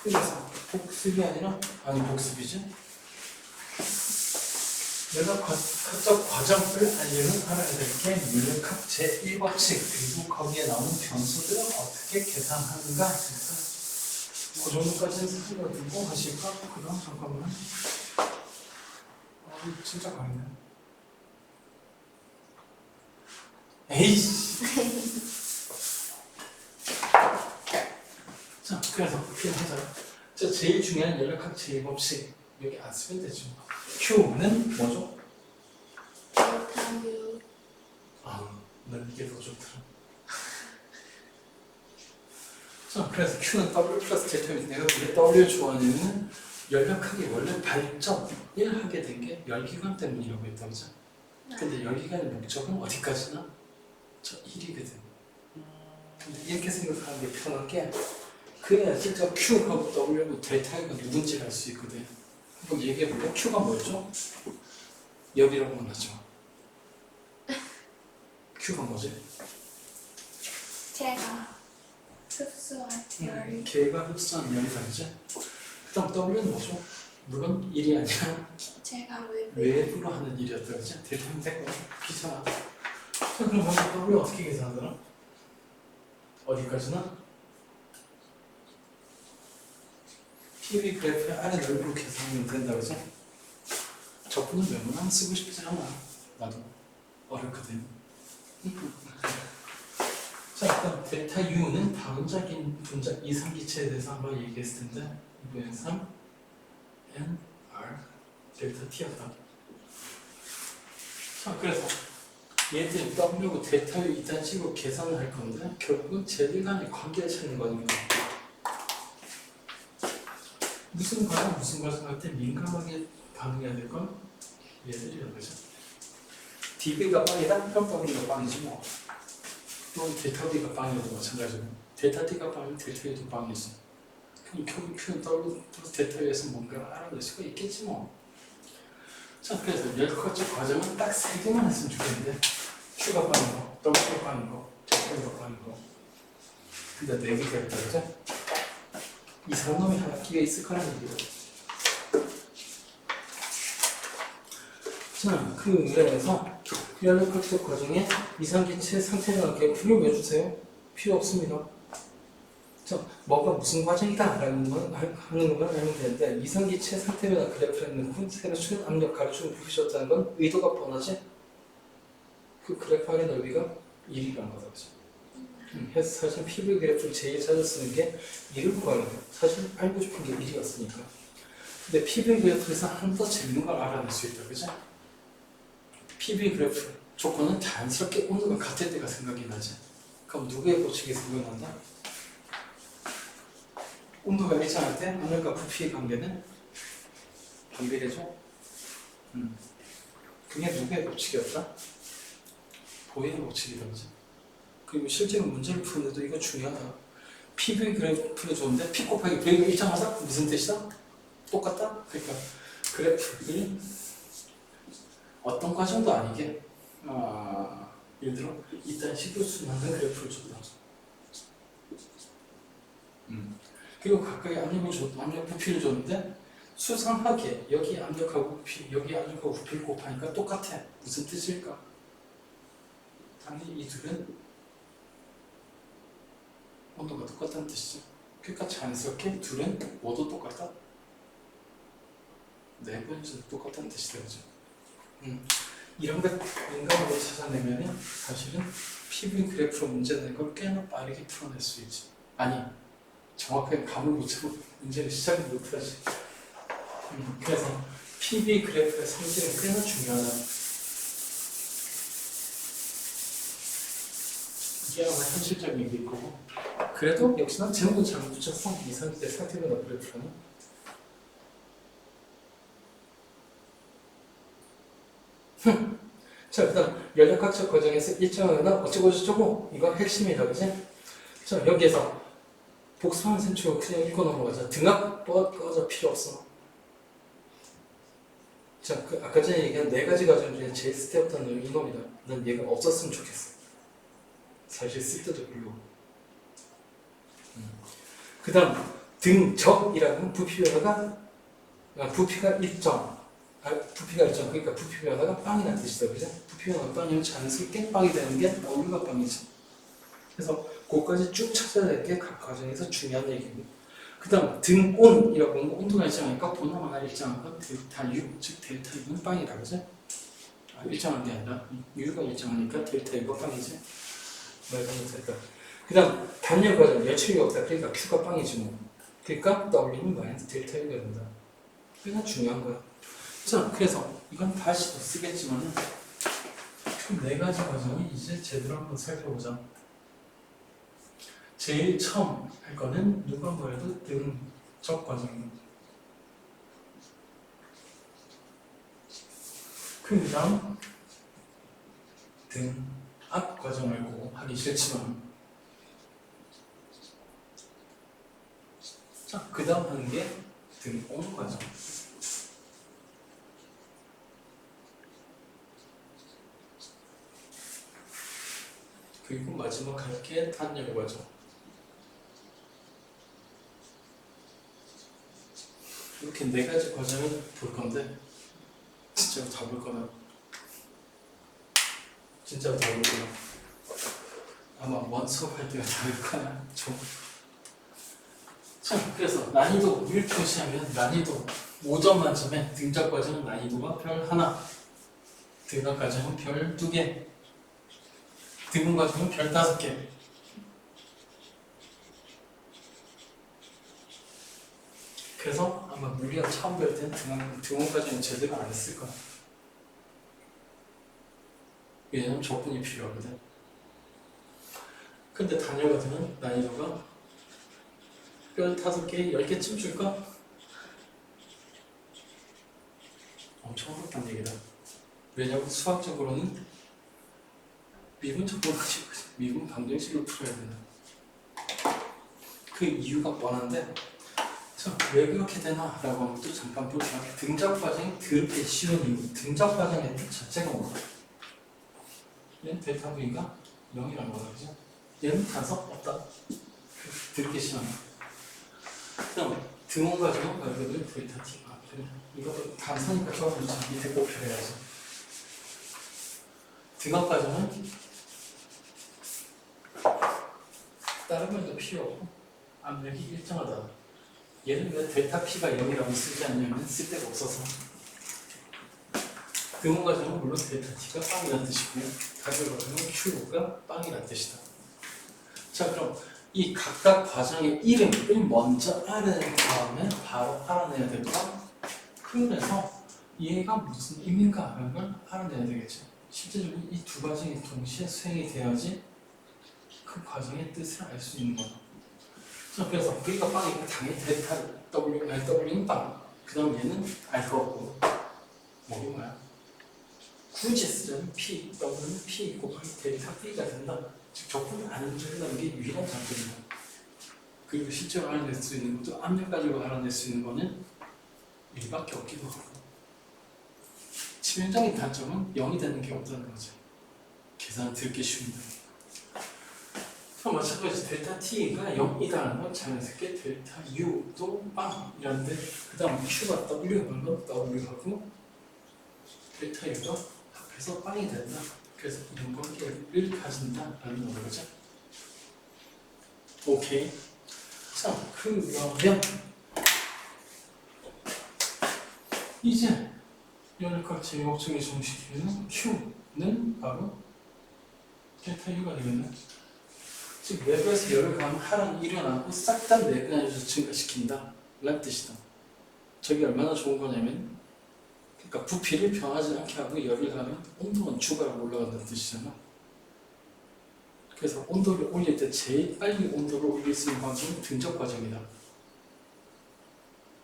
그래서 복습이 아니라 복습이지. 내가 학적 과정을 알아야 될 게 물리학 제1법칙 그리고 거기에 나오는 변수들을 어떻게 계산하는가. 그래서 그 정도까지는 생각해두고 하실까? 그럼 잠깐만. 진짜 강이네. 에이씨. 자, 그래서 표현하자. 자, 제일 중요한 연락학 제1법칙 여기 안 쓰면 되죠. Q는 뭐죠? 델타유. 난 이게 더 좋더라. 자, 그래서 Q는 W 플러스 델타입니다. 내가 왜 W 좋아하냐면 연락학이 원래 발전을 하게 된 게 열기관 때문이라고 했다, 그죠? 근데 열기관의 목적은 어디까지나? 저 1이거든. 근데 이렇게 생각하는 게 편한 게 그래야 진짜 Q하고 W하고 델타가 누군지를 알 수 있거든. 한번 얘기해볼래? Q가 뭐였죠? 열이라고 하죠. Q가 뭐지? 제가 흡수한 열. 걔가 흡수한 열이다, 그지? 그 다음 W는 뭐죠? 물론 일이 아니라 제가 외부. 외부로 하는 일이었다, 그지? 델타면 되고 귀찮아. 자, 그럼 방금 W 어떻게 계산하더라? 어디까지나? PV 그래프의 아래 넓이로 계산하면 된다, 그지? 적분은 웬만하면 쓰고 싶지 않아. 나도 어렵거든. 자, 일단 델타 U는 다운적인 분자 이상기체에 대해서 한번 얘기했을 텐데 이번엔 3 N R 델타 T였다. 자, 그래서 얘들 W고 델타 U 이딴 식으로 계산을 할 건데 결국은 쟤들 간의 관계를 찾는 거니까 무슨 과정 할 때 민감하게 반응해야 될 건 얘들이란 거죠. DB가 빵이다? 그럼 W가 빵이지 뭐. 또 델타 D가 빵이어도 마찬가지고 델타 D가 빵이면 델타 U도 빵이지. 그럼 결국 Q는 W 플러스 델타 U에서 뭔가를 알아낼 수가 있겠지 뭐. 자, 그래서 열학적 과정은 딱 3개만 했으면 좋겠는데 Q가 빵이고 W가 빵이고 델타 U가 빵이고 근데 4개가 있다, 그죠? 이상한 놈이 하나 끼어 있을 거라는 얘기죠. 자, 그래서 연락학적 과정에 이상기체 상태나 개표를 왜 주세요? 필요 없습니다. 자, 뭐가 무슨 과정이다 라는 건 하는 것만 알면 되는데 이상기체 상태 변화 그래프에 넣고 새로 추는 압력 가르침을 부르셨다는 건 의도가 뻔하지? 그 그래프 안의 넓이가 1이라는 거다, 그죠? 그래서 사실 PV 그래프를 제일 자주 쓰는 게 1을 구하는 거예요. 사실 알고 싶은 게 1이었으니까. 근데 PV 그래프에서 한 번 더 재밌는 걸 알아낼 수 있다, 그죠? PV 그래프 조건은 자연스럽게 온도가 같을 때가 생각이 나지. 그럼 누구의 법칙이 생각난다? 온도가 일정할 때 하늘과 부피의 관계는 반비례죠? 그게 누구의 법칙이었다? 보이의 법칙이다, 그죠? 그리고 실제로 문제를 푸는데도 이거 중요하다. PV 그래프를 줬는데 P 곱하기 V가 일정하다? 무슨 뜻이다? 똑같다? 그러니까 그래프를 어떤 과정도 아니게 예를 들어 이딴 식으로 수많은 그래프를 줬다. 그리고 각각의 압력 부피를 줬는데 수상하게 여기 압력하고 부피, 여기 압력하고 부피를 곱하니까 똑같아. 무슨 뜻일까? 당연히 이 둘은 온도가 똑같다는 뜻이죠. 그러니까 자연스럽게 둘은 모두 똑같다. 네 번째도 똑같다는 뜻이다, 그죠? 이런 걸 민감하게 찾아내면 사실은 PV 그래프로 문제 낸 걸 꽤나 빠르게 풀어낼 수 있지. 아니, 정확하게 감을 못 잡고 문제를 시작을 못하지. 그래서 PV 그래프의 성질은 꽤나 중요하다. 이게 아마 현실적인 얘기일 거고. 그래도 역시나 제목은 잘 붙였어. 이상기체 상태변화 그래프는. 자, 그 다음 연락학적 과정에서 일정하거나 어쩌고저쩌고 이거 핵심이다, 그지? 자, 여기에서 복수하는 셈치고 그냥 읽고 넘어가자. 등압 꺼져 필요 없어. 자, 그 아까 전에 얘기한 4가지 과정 중에 제일 쓸데없다는 놈이 이놈이다. 난 얘가 없었으면 좋겠어. 사실 쓸데도 별로. 그 다음 등적이라는 부피 변화가 부피가 일정 그러니까 부피 변화가 빵이라는 뜻이다. 그죠? 부피 변화가 빵이면 자연스럽게 빵이 되는 게 W가 빵이죠. 그래서 그것까지 쭉 찾아야 될 게 각 과정에서 중요한 얘기입니다. 그 다음 등온이라고 하는 거 온도가 일정하니까 온도가 일정한 건 델타 U 즉 델타 U는 빵이라 그죠? 일정한 게 아니라 U가 일정하니까 델타 U가 빵이지. 말 잘못했다. 그 다음 단열 과정 열처리 없다. 그러니까 Q가 빵이지 뭐. 그러니까 W는 마이너스 델타 U가 된다. 그게 중요한 거야. 자, 그래서 이건 다시 더 쓰겠지만은 네 가지 과정이 이제 제대로 한번 살펴보자. 제일 처음 할 거는 누가 뭐래도 등적 과정입니다. 그 다음 등압 과정을 꼭 하기 싫지만 자, 그 다음 하는 게 등온 과정. 그리고 마지막 할 게 단열 과정. 이렇게 네 가지 과정을 볼 건데 진짜로 다 볼 거나 진짜로 다 볼 거나 아마 원수업 할 때가 다 볼 거나 좀. 자, 그래서 난이도를 표시하면 난이도 5점 만점에 등적 과정은 난이도가 별 하나, 등압 과정은 별 2개, 등온 과정은 별 5개. 그래서 아마 우리가 처음 배울 때는 등온 과정은 제대로 안 했을 거야. 왜냐면 적분이 필요하거든. 근데 단열 과정은 난이도가 별 5개, 10개쯤 줄까? 엄청 어렵다는 얘기다. 왜냐면 수학적으로는 미분 적분까지 미분 방정식으로 풀어야 된다. 그 이유가 뻔한데 자, 왜 그렇게 되나? 라고 하면 또 잠깐 볼게요. 등적 과정이 그렇게 쉬운 이유. 등적 과정의 뜻 자체가 뭐야? 얘는 델타 V가 0이라는 거다. 그죠? 얘는 단서 없다. 그렇게 쉬운. 그다음 등온 과정은 말 그대로 델타 T가. 이것도 단서니까 처음 밑에 꼭 표해야지. 등압 과정은 다른 말도 필요 없고 압력이 일정하다. 얘는 왜 델타 P가 0이라고 쓰지 않냐면 쓸데가 없어서. 등온 과정은 물론 델타 T가 빵이라는 뜻이고요. 단열 과정은 Q가 빵이라는 뜻이다. 자, 그럼 이 각각 과정의 이름을 먼저 알아낸 다음에 바로 알아내야 될까? 그래서 얘가 무슨 의미인가 하는 걸 알아내야 되겠죠. 실제적으로 이 두 과정이 동시에 수행이 돼야지 그 과정의 뜻을 알 수 있는 거죠. 자, 그래서 V가 빵이니까 당연히 델타 W는 빵. 그 다음 얘는 알 거 없고 뭐게 뭐야? 굳이 쓰자면 P, W는 P 곱하기 델타 V가 된다. 즉 적분을 안 해준다는 게 유일한 장점이다. 그리고 실제로 알아낼 수 있는 것도 압력 가지고 알아낼 수 있는 거는 1밖에 없기도 하고 치명적인 단점은 0이 되는 게 없다는 거죠. 계산 듣기 쉽니다. 마찬가지 델타 T가 0이다라는 건 자연스럽게 델타 U도 빵이라는데 그 다음 Q가 W하는 건 W하고 델타 U가 합해서 빵이 된다. 그래서 이런 관계를 가진다라는 거죠. 오케이. 자, 그러면 이제 연립각 제곱중의 정식이면 Q는 바로 델타 U가 되겠네. 즉 내부에서 열을 가하면 하락이 일어나고 싹 다 내부 안에서 증가시킨다 라는 뜻이다. 저게 얼마나 좋은 거냐면 그러니까 부피를 변하지 않게 하고 열을 가하면 온도는 추가로 올라간다는 뜻이잖아. 그래서 온도를 올릴 때 제일 빨리 온도를 올릴 수 있는 과정은 등적 과정이다.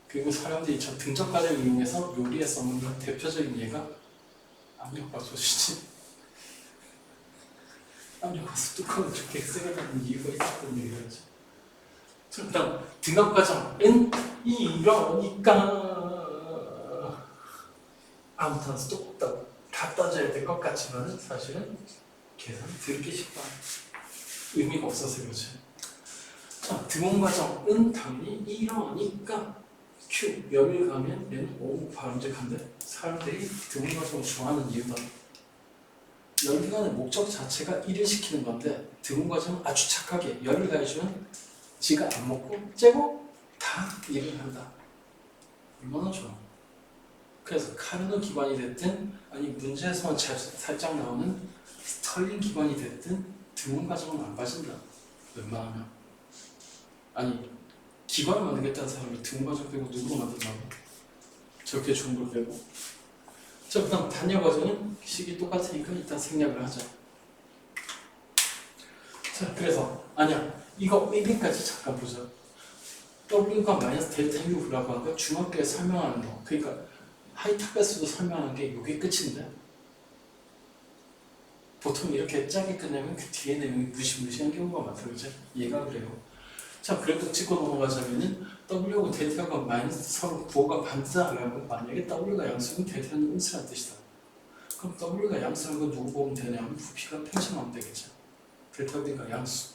그리고 사람들이 저 등적 과정을 이용해서 요리에 써먹는 대표적인 예가 압력밥솥이지. 압력밥솥 뚜껑을 좋게 세게 닫는 이유가 있었던 얘기죠. 그 다음 등압 과정은 이러니까 아무튼 쏙 갖다 줘야 될 것 같지만 사실은 계산이 들기 쉽다. 의미가 없어서 그렇지. 자, 등원 과정은 당연히 이러니까 Q, 열을 가면 얘는 O 바람직한데 사람들이 등원 과정을 좋아하는 이유가 열기관의 목적 자체가 일을 시키는 건데 등원 과정은 아주 착하게 열을 가해주면 지가 안 먹고 째고 다 일을 한다. 얼마나 좋아. 그래서 카르노 기관이 됐든 아니 문제에서만 살짝 나오는 스털링 기관이 됐든 등원 과정은 안 빠진다. 웬만하면. 아니 기관을 만들겠다는 사람이 등원 과정 빼고 누구로 만든다고? 저렇게 좋은 걸 빼고. 자, 그 다음 단열 과정은 식이 똑같으니까 일단 생략을 하자. 자, 그래서 아니야 이거 1위까지 잠깐 보자. W가 마이너스 델타 U라고 하는 거 중학교에 설명하는 거. 그러니까 하이탑에서도 설명하는 게 이게 끝인데 보통 이렇게 짜게 끝내면 그 뒤에 내용이 무시무시한 경우가 많다. 그죠? 얘가 그래요. 자, 그래도 짚고 넘어가자면은 W하고 델타가 마이너스 서로 부호가 반대다라고 만약에 W가 양수면 델타는 음수란 뜻이다. 그럼 W가 양수라는 건 누구 보면 되냐면 부피가 팽창하면 되겠죠. 델타 V가 양수.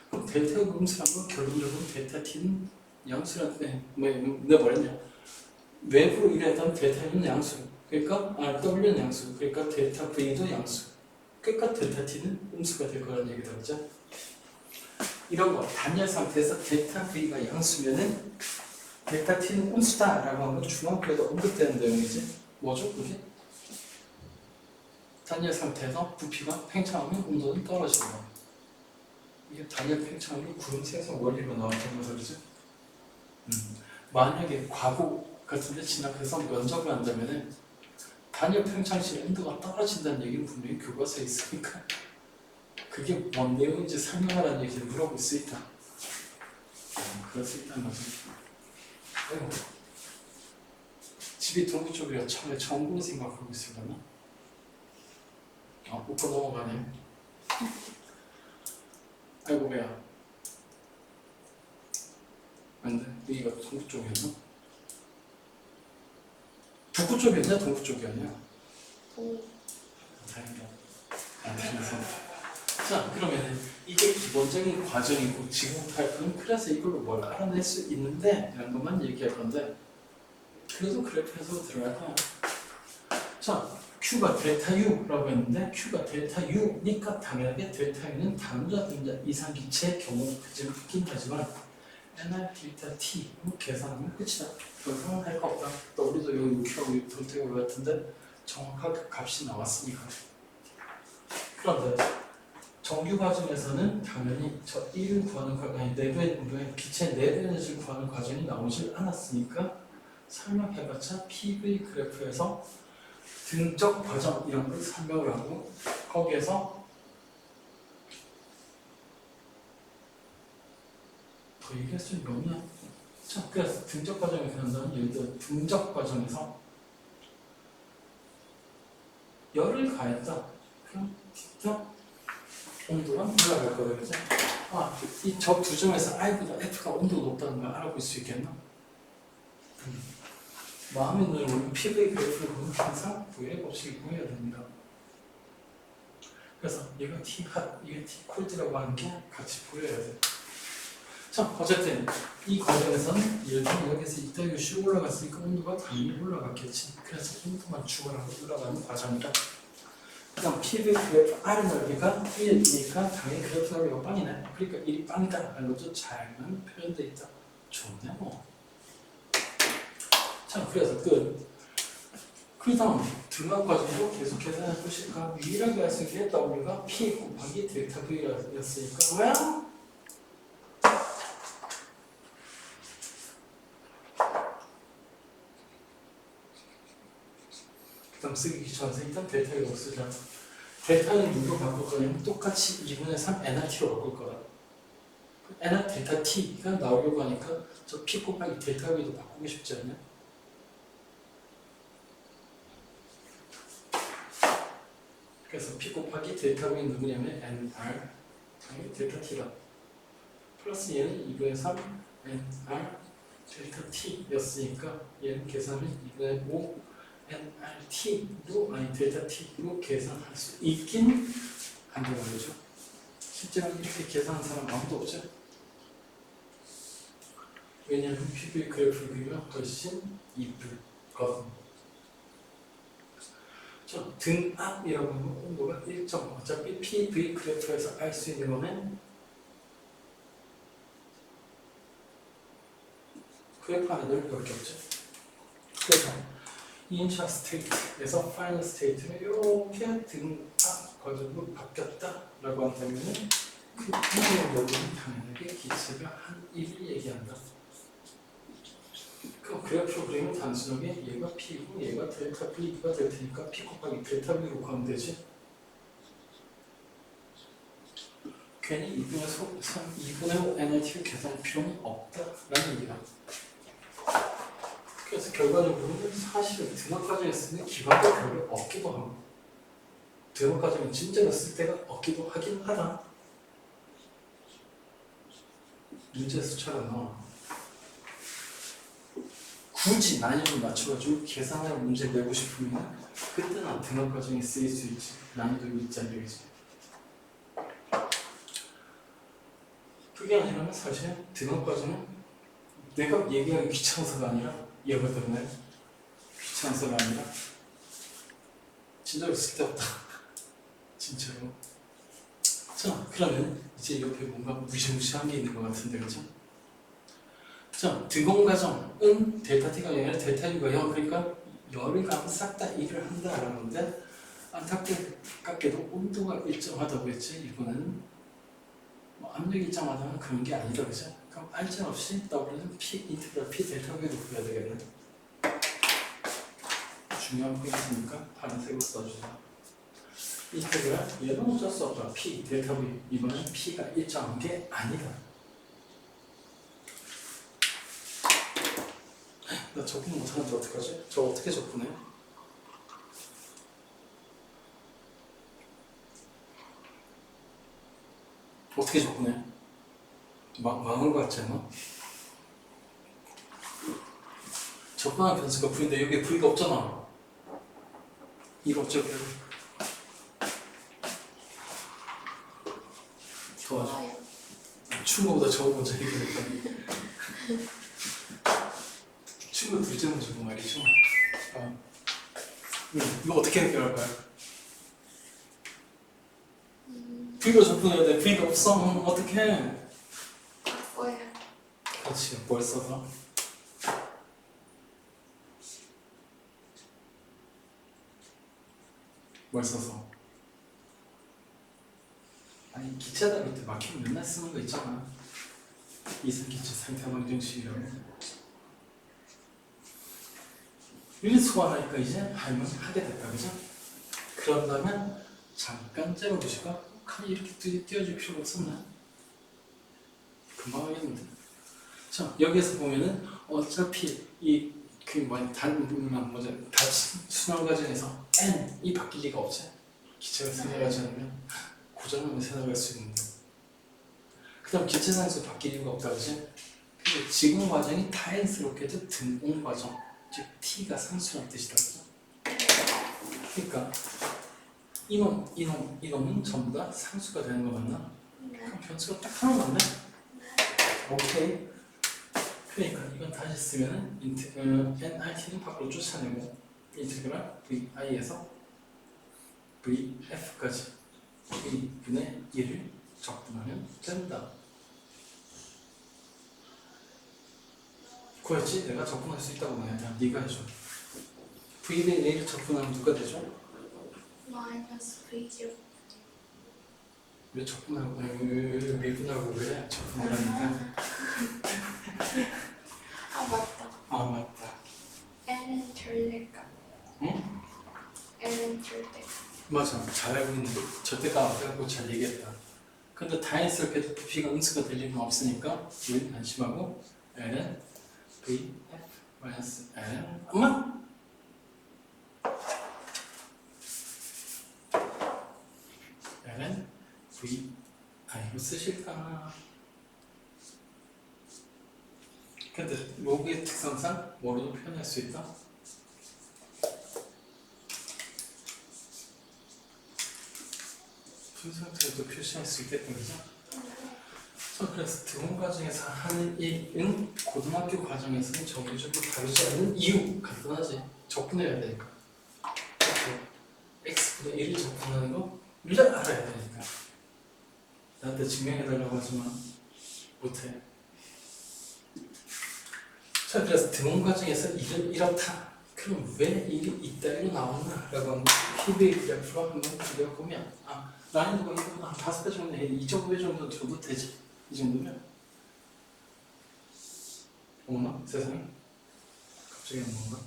그럼 델타가 음수란 건 결론적으로 델타 T는 양수란 내가 뭐랬냐? 외부로 일했던 델타는 양수. 그러니까 W는 양수. 그러니까 델타 V도 양수. 그러니까 델타 T는 음수가 될 거라는 얘기다. 그죠? 이런 거 단열 상태에서 델타 V가 양수면은 델타 T는 음수다라고 하는 건 중학교에도 언급되는 내용이지. 뭐죠 그게? 단열 상태에서 부피가 팽창하면 온도는 떨어진다. 이게 단열 팽창으로 구름 생성 원리로 나왔던 거죠. 그죠? 만약에 과거 같은데 진학해서 면접을 한다면은 단열 팽창시 온도가 떨어진다는 얘기는 분명히 교과서에 있으니까 그게 뭔 내용인지 설명하라는 얘기를 물어볼 수 있다. 그럴 수 있다는 거죠. 아이고. 집이 동부 쪽이라 처음에 정부 생각하고 있으려나? 웃고 넘어가네. 아이고 배야. 근데 여기가 동부 쪽이었나? 북부 쪽이었냐? 동부 쪽이었냐? 다행이다. 그래서 자, 그러면 이게 기본적인 과정이고 지금부터 할 건 그래서 이걸로 뭘 알아낼 수 있는데 이런 것만 얘기할 건데 그래도 그래프에서 들어갈 거야. 자, Q가 델타 U라고 했는데 Q가 델타 U니까 당연하게 델타 U는 다음자 이상기체의 경우이긴 하지만 NR 델타 T 계산하면 끝이다. 더 이상은 할 거 없다. 또 우리도 여기 Q하고 돌태가 올 같은데 정확하게 값이 나왔으니까. 그런데 정규 과정에서는 당연히 저 1을 구하는 과정이 기체 내부에너지를 구하는 과정이 나오질 않았으니까 설명해봤자 PV 그래프에서 등적 과정 이런 걸 설명을 하고 거기에서 더 얘기할 수 있는 게 없냐? 자, 그래서 등적 과정을 한다면 예를 들어 등적 과정에서 열을 가했다. 그럼 진짜 온도가 올라갈 거예요, 그죠? 이 저 두 점에서 I보다 F가 온도가 높다는 걸 알아볼 수 있겠나? 마음에 드는 우리 PV 그래프를 보면 항상 부의 법칙을 구해야 됩니다. 그래서 얘가 T 핫, 이게 T 콜드라고 하는 게 같이 보여야 돼. 자, 어쨌든 이 과정에서는 예를 들면 여기서 이따가 슉 올라갔으니까 온도가 당연히 올라갔겠지. 그래서 온도만 추가하고 올라가는 과정이다. 그다음 PV 그래프 R 넓이가 1이니까 당연히 그래프 넓이가 빵이네. 그러니까 1이 빵이다 라는 것도 잘만 표현되어 있다. 좋네 뭐. 자, 그래서 그 다음 등압 과정도 계속 계산해 보실까? 유일하게 할 수 있는 게 W가 P 곱하기 델타 V였으니까 뭐야? 그다음 쓰기 귀찮아서 일단 델타를 쓰자. 델타는 누구로 바꿀 거냐면 똑같이 2분의 3 nRt로 바꿀 거야. nR 델타 t가 나오려고 하니까 저 p 곱하기 델타 v도 바꾸고 싶지 않냐? 그래서 p 곱하기 델타 v는 누구냐면 nr 당연히 델타 t다. 플러스 얘는 2분의 3 nr 델타 t였으니까 얘는 계산을 2분의 5 nrt로 아니 델타 t로 계산할 수 있긴 한다는 거죠. 실제로 이렇게 계산한 사람 아무도 없죠. 왜냐하면 PV 그래프를 그리면 훨씬 이쁘거든. 등압이라고 하는 온도가 일정. 어차피 PV 그래프에서 알 수 있는 거는 그래프 안에 넓게 없죠. 그래서 이니셜 스테이트에서 파이널 스테이트는 이렇게 등압 과정으로 바뀌었다라고 한다면은 그 풍력 여부는 당연하게 기체가 한 1을 얘기한다. 그럼 그래프로 그리면 단순하게 얘가 P고 얘가 델타 V가 될 테니까 P 곱하기 델타 V로 가면 되지. 괜히 2분의 5 NLT를 계산할 필요는 없다라는 얘기다. 그래서 결과적으로는 사실은 등압 과정에 쓰는 기반도 별로 없기도 하고 등압 과정에 진짜로 쓸 때가 없기도 하긴 하다. 문제에서 잘 나와. 굳이 난이도를 맞춰가지고 계산할 문제 내고 싶으면 그때는 등압 과정에 쓰일 수 있지. 난이도 있자는 얘기지. 그게 아니라면 사실 등압 과정은 내가 얘기하기 귀찮아서가 아니라 얘가 들었나요? 귀찮아서가 아니라 진짜로 쓸데없다. 진짜로. 자, 그러면 이제 옆에 뭔가 무시무시한 게 있는 것 같은데, 그죠? 자, 등공 과정은 델타 T가 아니라 델타 U가 0. 그러니까 열을 가면 싹 다 1을 한다라는 건데, 안타깝게도 온도가 일정하다고 했지. 이거는 뭐 압력이 일정하다면 그런 게 아니다, 그죠? 그럼 알전 없이 W는 P 인테그랄 P 델타 V로 구해야 되겠네. 중요한 포인트니까 파란색으로 써주세요. 인테그랄 얘는 어쩔 수 없다. P 델타 V. 이번엔 P가 일정한 게 아니다. 나 접근 못하는데 어떡하지? 저 어떻게 접근해? 어떻게 접근해? 망한 거 같지 않아? 접근한 변수가 V인데 여기에 V가 없잖아. 이거 어쩌고 좋아요. 추운 거보다 저거 먼저 해결했다. 추운 거 둘째 먼저 고 말이죠. 이거 어떻게 해결할까요? V가 접근해야 돼. V가 없어. 어떡해? 바꿔요. 그렇지. 뭘 써서? 뭘 써서? 아니 기체다 밑에 막히면 맨날 쓰는 거 있잖아. 이상기체 상태방정식이라고. 이게 소환하니까 이제 할머니 하게 됐다, 그죠? 그런다면 잠깐 째려보시고 칼이 이렇게 띄워줄 필요가 없었나? 금방 하겠는데. 자, 여기에서 보면은 어차피 다 순환 과정에서 n이 바뀔 리가 없지. 기체가 생겨나지 않으면 고정하면 생겨날 수 있는데. 그 다음 기체 상수 바뀔 이유가 없다, 그지? 근데 지금 과정이 다행스럽게도 등온 과정, 즉 t가 상수란 뜻이다, 그죠? 그러니까 이놈은 전부 다 상수가 되는 거 맞나? 네. 그럼 변수가 딱 하나 맞네? 오케이. 그러니까 이건 다시 쓰면은 nrt는 밖으로 쫓아내고 인테그랄 vi에서 vf까지 2분의 1을 적분하면 된다. 구했지? 내가 적분할 수 있다고 말했잖아. 네가 해줘. v분의 1을 적분하면 누가 되죠? 마이너스 V죠. 왜 적분하고 왜 미분하고 그래? 적분하라니까. 아 맞다. 아 맞다. N은 절대값. 응? N은 절대값. 맞아. 잘 알고 있는데 저때가 앞에갖고 잘 얘기했다. 근데 다행스럽게도 부피가 음수가 될 일은 없으니까 우리는 안심하고 L은 V F 마이너스 L 엄마! L은 V 이거 쓰실까? 근데 로그의 특성상 뭐로도 표현할 수 있다? 푼 상태로도 표시할 수 있겠다, 그죠? 자, 그래서 등원 과정에서 하는 일은 고등학교 과정에서는 정규적으로 다루지 않는 이유 간단하지. 적분해야 되니까. x분의 1을 적분하는 거 일단 알아야 되니까. 나한테 증명해달라고 하지만 못해. 자, 그래서 등원 과정에서 일은 이렇다. 그럼 왜 일이 이따위로 나왔나? 라고 하면 PV 그래프로 한번 그려보면 난이도가 이거 한 5배 정도 해. 2.5배 정도 줘도 되지. 이 정도면. 어머나? 세상에. 갑자기 안 뭔가?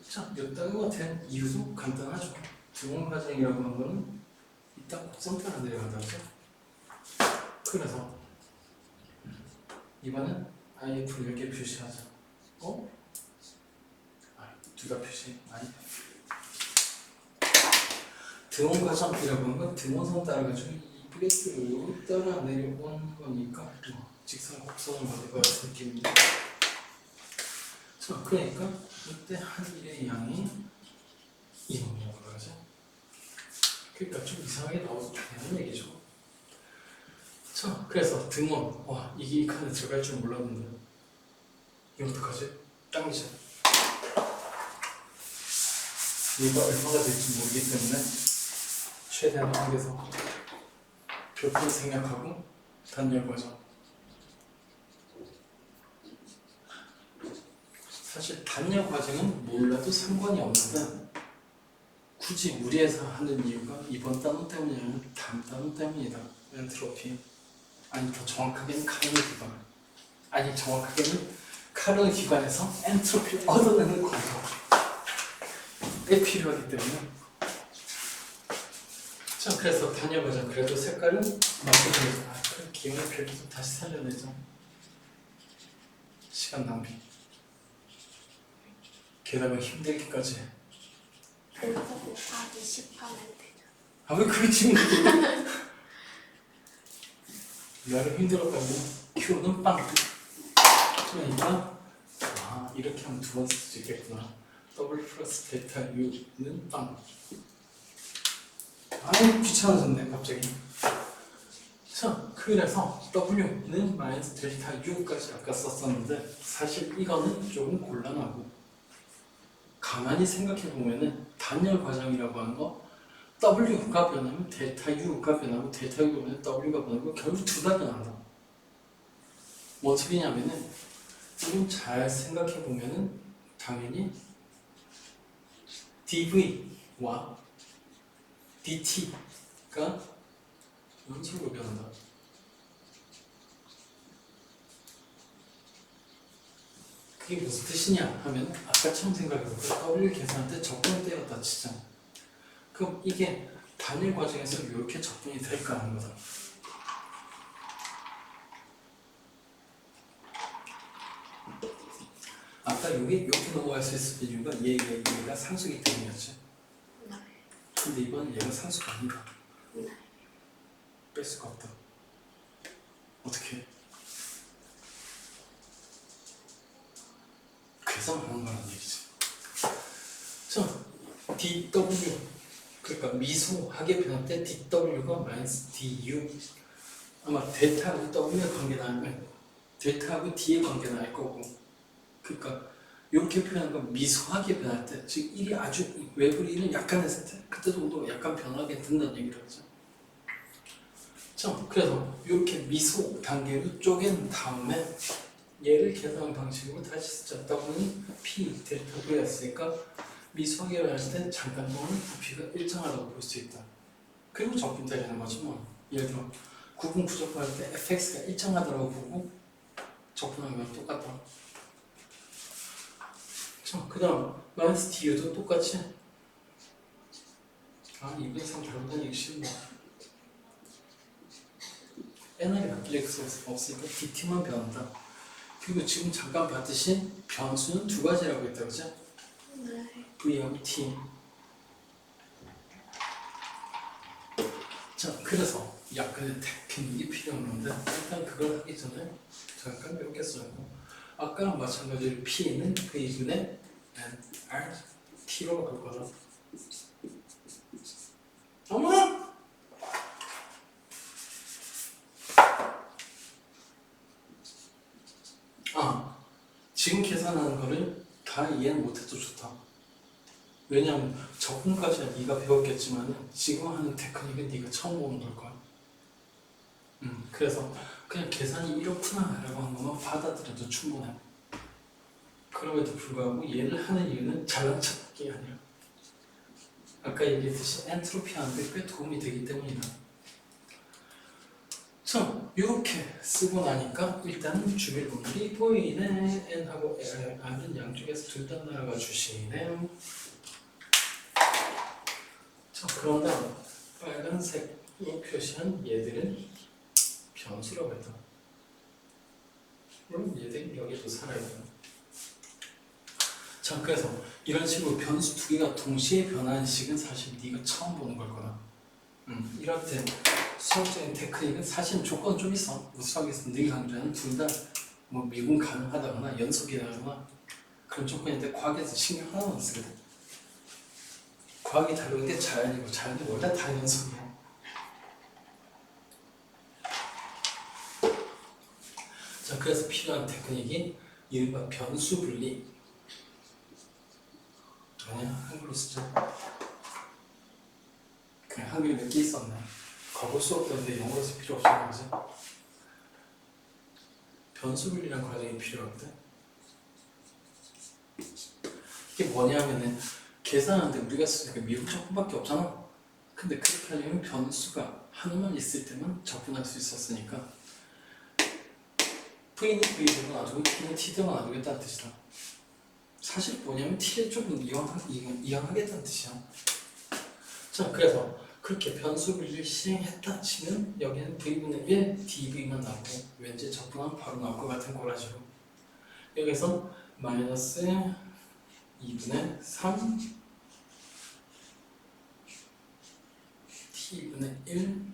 자, 이따가 된 이유도 간단하죠. 등원 과정이라고 하는 거는 이따 곡선대로 내려간다죠. 그래서 이번엔 IF를 이렇게 표시하자. 둘 다 표시. 아니. 등원 과정이라고 하는 건 등원선 따라가지고 이 브레이크를 따라 내려오는 거니까 직선 곡선을 만들 것 같은 느낌입니다. 자, 그러니까 이때 한 일의 양이 이놈이라고 그러죠. 그러니까 좀 이상하게 나오는 얘기죠. 자, 그래서 등원. 와, 이게 이 칸에 들어갈 줄 몰랐는데. 이거 어떡하지? 짱이죠. 얘가 얼마가 될지 모르기 때문에 최대한 한계에서 별표 생략하고 단열 과정. 사실 단열 과정은 몰라도 상관이 없는데 굳이 무리해서 하는 이유가 이번 단원 때문이 아니라 다음 단원 때문이다. 엔트로피. 아니 더 정확하게는 카르노 기관. 아니 정확하게는 카르노 기관에서 엔트로피를 얻어내는 과정이 필요하기 때문에. 자, 그래서 단열 과정. 그래도 색깔은 맞춰주면서 그 기억의 별도 좀 다시 살려내죠. 시간 낭비. 게다가 힘들기까지. 그거 곱하기 10 하면 되죠. 왜 그게 지금 나를 힘들었다고 Q는 빵. 그러니까 이렇게 하면 두 번 쓸 수 있겠구나. W 플러스 데타 U는 빵. 귀찮아졌네 갑자기. 자, 그래서 W는 마이너스 델타 U까지 아까 썼었는데 사실 이거는 조금 곤란하고 가만히 생각해보면은 단열 과정이라고 하는 거 W가 변하면 델타 U가 변하고 델타 U가 변하면 W가 변하고 결국 둘 다 변한다. 뭐 어떻게냐면은 좀 잘 생각해보면은 당연히 dV와 dt가 연속으로 변한다. 그게 무슨 뜻이냐 하면 아까처럼 생각해보면 W 계산할 때 적분을 때렸다 치자. 그럼 이게 단일 과정에서 이렇게 적분이 될까 하는 거다. 아까 여기 이렇게 넘어갈 수 있었던 이유가 얘가 상수기 때문이었지. 네. 근데 이번엔 얘가 상수가 아니다. 네. 뺄 수가 없다. 어떻게? 계산하는 거라는 얘기지. 자, dw 그러니까 미소하게 변할 때 dw가 마이너스 du. 아마 델타하고 w의 관계는 알면 델타하고 d의 관계는 알 거고. 그러니까 이렇게 표현한 건 미소하게 변할 때, 즉 1이 아주 외부의 1은 약간 했을 때 그때 정도 약간 변하게 된다는 얘기를 하죠. 자, 그래서 이렇게 미소 단계로 쪼갠 다음에 얘를 계산한 방식으로 다시 쓰자. W는 P 델타 V였으니까 미소하게 변할 때 잠깐 동안 부피가 일정하다고 볼 수 있다. 그리고 적분 때리는 거지 뭐. 예를 들어 구분 부적분할 때 fx가 일정하다고 보고 적분하는 거랑 똑같다. 자, 그 다음 마이너스 du도 똑같이. 이게 참 잘못된 얘기 싫네. nr이 바뀔 수 없으니까 dt만 변한다. 그리고 지금 잠깐 봤듯이 변수는 두 가지라고 했다, 그죠? 네. v하고 t. 자, 그래서 약간의 테크닉이 필요한 건데 일단 그걸 하기 전에 잠깐 이렇게 써요. 아까랑 마찬가지로 p는 v분의 nr t로 바꿀 거죠. 어머! 지금 계산하는 거를 다 이해는 못해도 좋다. 왜냐면 적분까지는 네가 배웠겠지만 지금 하는 테크닉은 네가 처음 보는 걸 거야. 그래서 그냥 계산이 이렇구나 라고 한 것만 받아들여도 충분해. 그럼에도 불구하고 얘를 하는 이유는 잘난 척이 아니라 아까 얘기했듯이 엔트로피 하는데 꽤 도움이 되기 때문이다. 자, 이렇게 쓰고 나니까 일단은 주밀분물이 보이네. N하고 R은 양쪽에서 둘 다 날아가 주시네. 자, 그런 다음 빨간색으로 표시한 얘들은 변수라고 했다. 그럼 얘들이 여기도 살아있다. 자, 그래서 이런 식으로 변수 두 개가 동시에 변하는 식은 사실 네가 처음 보는 걸 거다. 이럴 때 수학적인 테크닉은 사실 조건 좀 있어. 수학에서 늘 강조하는 둘 다 뭐 미분 가능하다거나 연속이라거나 그런 조건인데 과학에서 신경 하나도 안 쓰거든. 과학이 다루는 게 자연이고 자연이 원래 다 연속이야. 자, 그래서 필요한 테크닉이 이른바 변수 분리. 아니야, 한글로 쓰자. 그냥 한글이 몇 개 있었네. 과거 수업 때문에 영어로 쓸 필요 없었는 거지. 변수 분리라는 과정이 필요하거든. 이게 뭐냐면은 계산하는데 우리가 쓰는 미분 적분밖에 없잖아. 근데 그렇게 하려면 변수가 하나만 있을 때만 적분할 수 있었으니까 V는 V대로 놔두고 T는 T대로 놔두겠다는 뜻이다. 사실 뭐냐면 T를 조금 이용하겠다는 뜻이야. 자, 그래서 그렇게 변수 분리를 시행했다 치면 여기는 V분의 1, DV만 나오고 왠지 적분하면 바로 나올 것 같은 꼬라지로 여기서 마이너스 2분의 3 T분의 1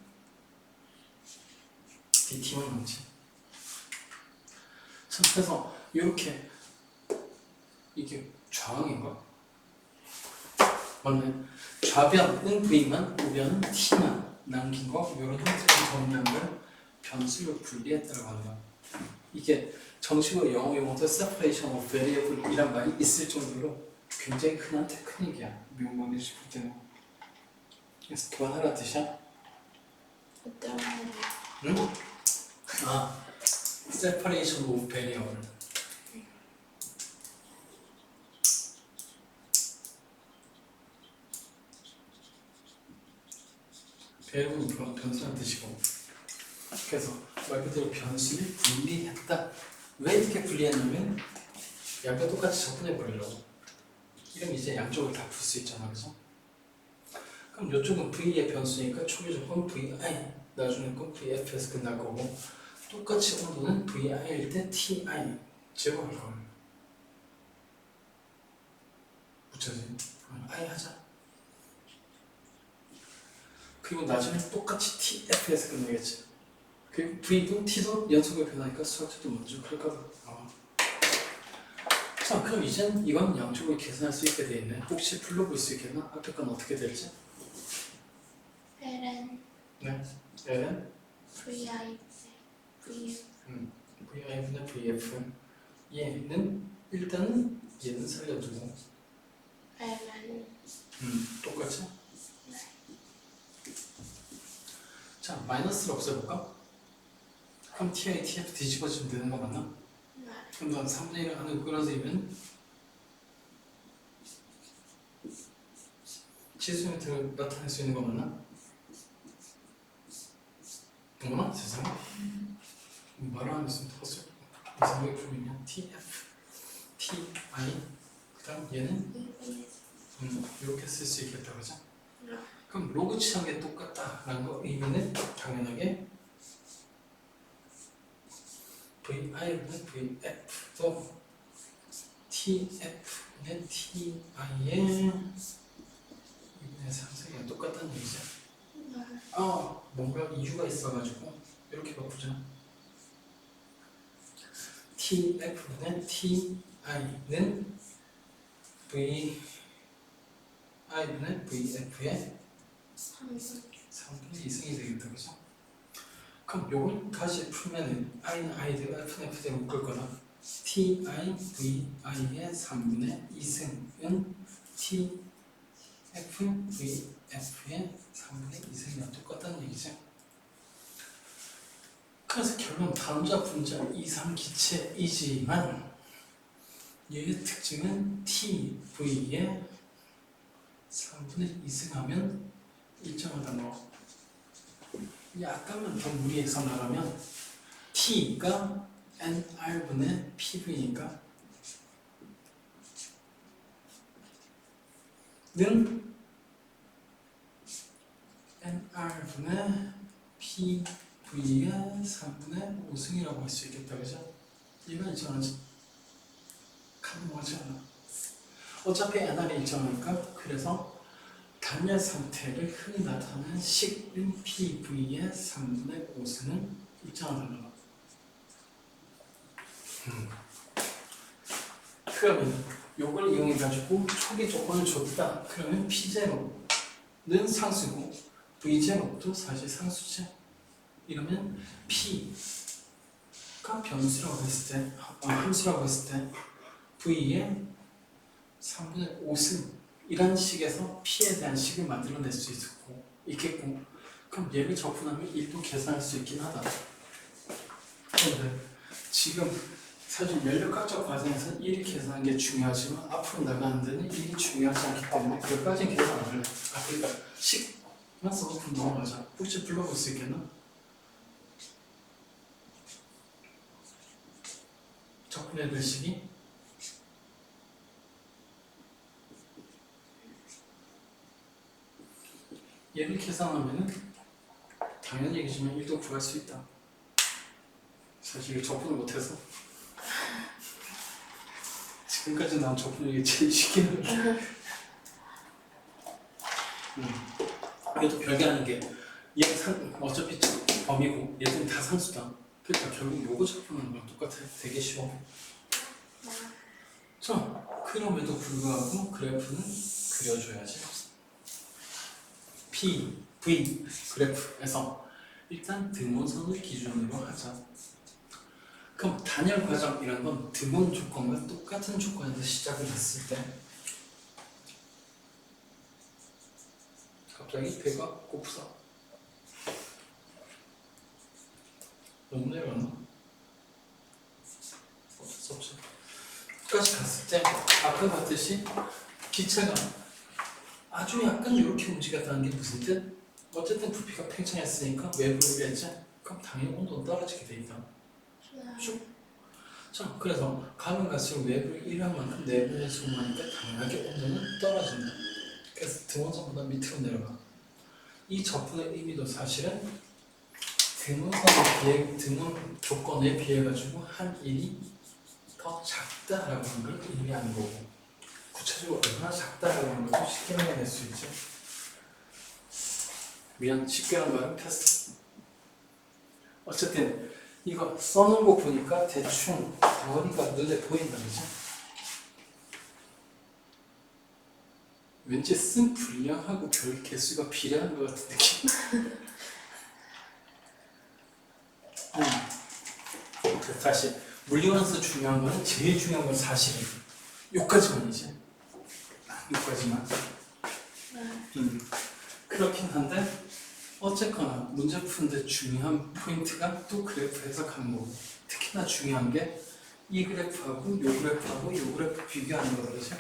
DT만 나오지. 자, 그래서 이렇게 이게 좌항인가? 맞네. 좌변은 V만, 우변은 T만 남긴 거 이런 형태의 정량을 변수로 분리했다고 한다. 이게 정식으로 영어 용어도 separation of variable 이란 말이 있을 정도로 굉장히 흔한 테크닉이야. 미분방정식 싶을 때는. 그래서 교환하라는 뜻이야? 어떤 응? 아, separation of variable. 배우는 그런 변수라는 뜻이고. 그래서 말 그대로 변수를 분리했다. 왜 이렇게 분리했냐면 양과 똑같이 적분해 버리려고. 이러면 이제 양쪽을 다 풀 수 있잖아, 그죠? 그럼 이쪽은 V의 변수니까 초기적 건 VI, 나중에 건 VF에서 끝날 거고 똑같이 온도는 VI일 때 TI 제곱할 거예요. 붙여지? I 하자. 그리고 나중에 똑같이 TF에서 끝내겠지. 그리고 V도 T도 연속으로 변하니까 수학자도 먼저 할까 봐. 자, 그럼 이젠 이건 양쪽을 계산할 수 있게 돼 있네. 혹시 불러볼 수 있겠나? 앞에 건 어떻게 될지? Ln 네, L은 VI V VI분의 VF. 얘는 일단은 얘는 살려두고 Ln 똑같이. 자, 마이너스를 없애볼까? 그럼 TI, TF 뒤집어지면 되는 거 맞나? 네. 그럼 넌 3분의 1 안에 끌어들이면 치수 형태를 나타낼 수 있는 거 맞나? 어머나 세상에 말을 안 했으면 컸을 거야. 이상하게 풀리면 TF, TI 그 다음 얘는 2분의 이렇게 쓸 수 있겠다, 그죠? 네. 그럼 로그 취향이 똑같다라는 거 의미는 당연하게 VI분의 VF도 TF분의 TI의 2분의 3세가 똑같다는 얘기죠. 네. 뭔가 이유가 있어가지고 이렇게 바꾸자. TF분의 TI는 VI분의 VF의 3분의 2승이 되겠다, 그죠? 그럼 요걸 다시 풀면은 I는 I대로 F는 F대로 묶을 거다. TIVI의 3분의 2승은 TFVF의 3분의 2승이랑 똑같다는 얘기죠. 그래서 결론 다음자 분자 2, 3 기체이지만 얘의 특징은 TV의 3분의 2승하면 일정하다는 거. 약간만 더 무리해서 말하면 T가 NR분의 PV니까 는 NR분의 PV의 3분의 5승이라고 할 수 있겠다. 그죠? 얘가 일정하지? 가능하지 않아. 어차피 NR이 일정하니까 그래서 단열 상태를 흔히 나타내는 식은 PV의 3분의 5승은 일정하다는 거. 그러면 요걸 이용해 가지고 초기 조건을 줬다. 그러면 P0는 상수고 V0도 사실 상수지. 이러면 P가 변수라고 했을 때, 함수라고 했을 때 V의 3분의 5승 이런 식에서 P에 대한 식을 만들어낼 수 있겠고 그럼 얘를 적분하면 1도 계산할 수 있긴 하다. 그런데 지금 사실 연력학적 과정에서 1이 계산하는 게 중요하지만 앞으로 나가는 데는 1이 중요하지 않기 때문에 그것까지는 계산 안 할래. 그러니까 식만 써서 넘어가자. 혹시 불러볼 수 있겠나? 적분해야 될 식이 얘를 계산하면은 당연한 얘기지만 1도 구할 수 있다. 사실 적분을 못해서 지금까지 나온 적분 중에 제일 쉽긴 해. 얘도 별게 아닌 게 얘는 어차피 범위고 얘는 다 상수다. 그러니까 결국 요거 적분하는 거랑 똑같아. 되게 쉬워. 자, 그럼에도 불구하고 그래프는 그려줘야지. P, V 그래프에서 일단 등원선을 기준으로 하자. 그럼 단열 과정이라는 건 등원 조건과 똑같은 조건에서 시작을 했을 때 갑자기 배가 고프다. 너무 내려왔나? 어쩔 수 없지. 끝까지 갔을 때 아까 봤듯이 기체가 아주 약간 이렇게 움직였다는 게 무슨 뜻? 어쨌든 부피가 팽창했으니까 외부로 했지? 그럼 당연히 온도는 떨어지게 돼 있다. 슉. 자, 그래서 가면 갈수록 외부를 일한 만큼 내부에 소모하니까 당연하게 온도는 떨어진다. 그래서 등원선보다 밑으로 내려가. 이 적분의 의미도 사실은 등원 조건에 비해 가지고 한 일이 더 작다라고 하는 걸 의미하는 거고, 구체적으로 얼마나 작다라고 하는 것도 쉽게 해낼 수 있죠. 미안, 쉽게 한 거는 테스트. 어쨌든 이거 써놓은 거 보니까 대충 머리가 눈에 보인다, 그죠? 왠지 쓴 분량하고 별 개수가 비례하는 것 같은 느낌. 다시 물리원에서 중요한 거는 제일 중요한 건 사실은 요까지만이지. 요까지만. 그렇긴 한데 어쨌거나 문제 푸는데 중요한 포인트가 또 그래프 해석하는 거고, 특히나 중요한 게 이 그래프하고 요 그래프하고 요 그래프 비교하는 거거든요.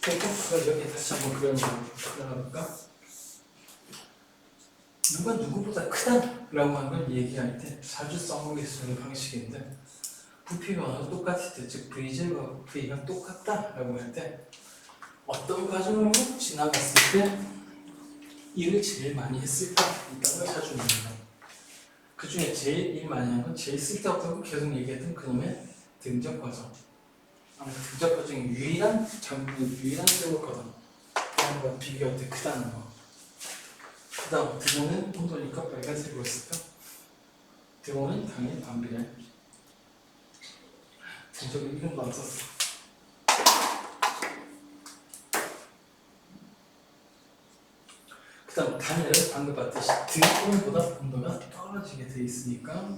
그러니까 그걸 여기 다시 한번 그려볼까? 누가 누구보다 크다라고 하는 걸 얘기할 때 자주 써먹을 수 있는 방식인데, 부피가 똑같을 때, 즉 V제와 V가 똑같다라고 할 때 어떤 과정을 지나갔을 때 일을 제일 많이 했을까? 이딴 걸 자주 묻는다. 그 중에 제일 일 많이 한 건 제일 쓸데없다고 계속 얘기했던 그놈의 등적 과정. 아마 등적 과정이 유일한 쓸모 거든. 그런 거 비교할 때 크다는 거. 그 다음 등호는 온도니까 빨간색으로 했을까? 등호는 당연히 반비례. 등적은 이름도 안 썼어. 그 다음 단열은 방금 봤듯이 등온보다 온도가 떨어지게 돼 있으니까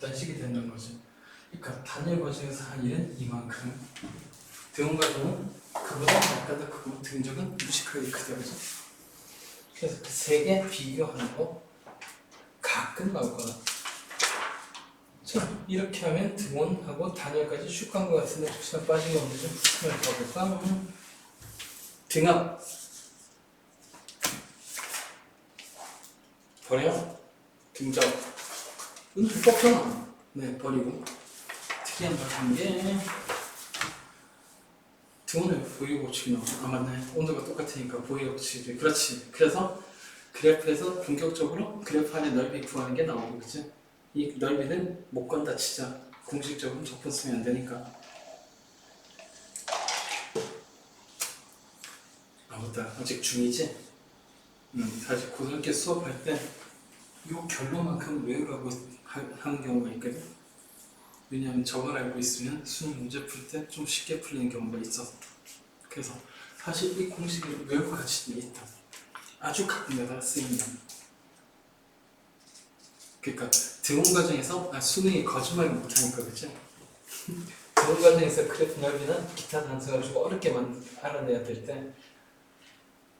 어떤 식이 된다는 거지. 그러니까 단일 과정에서 한 일은 이만큼, 등원 과정은 그보다 약간 더 크고 등적은 무식하게 크다, 그죠? 그래서 그 세 개 비교하는 거 가끔 나올 거야. 자, 이렇게 하면 등원하고 단일까지 슉 간 것 같은데 혹시나 빠진 거 없는지 한번 봐볼까? 등합 버려? 등적은 두껍잖아. 네, 버리고. 특이한 단계 등원을 보유 법칙이 나오죠. 아 맞네. 온도가 똑같으니까 보유 법칙이. 그렇지. 그래서 그래프에서 본격적으로 그래프 안에 넓이 구하는 게 나오고, 그치? 이 넓이는 못 건다 치자. 공식적으로 적분 쓰면 안 되니까. 아 맞다. 아직 중2지? 사실 고등학교 수업할 때 이 결론만큼 외우라고 하는 경우가 있거든. 왜냐하면 저걸 알고 있으면 수능 문제 풀 때 좀 쉽게 풀리는 경우가 있어서. 그래서 사실 이 공식을 외울 가치는 있다. 아주 가끔가다 쓰인다. 그러니까 등원 과정에서 수능이 거짓말을 못하니까, 그치? 등원 과정에서 그래프 넓이나 기타 단서를 좀 어렵게 알아내야 될 때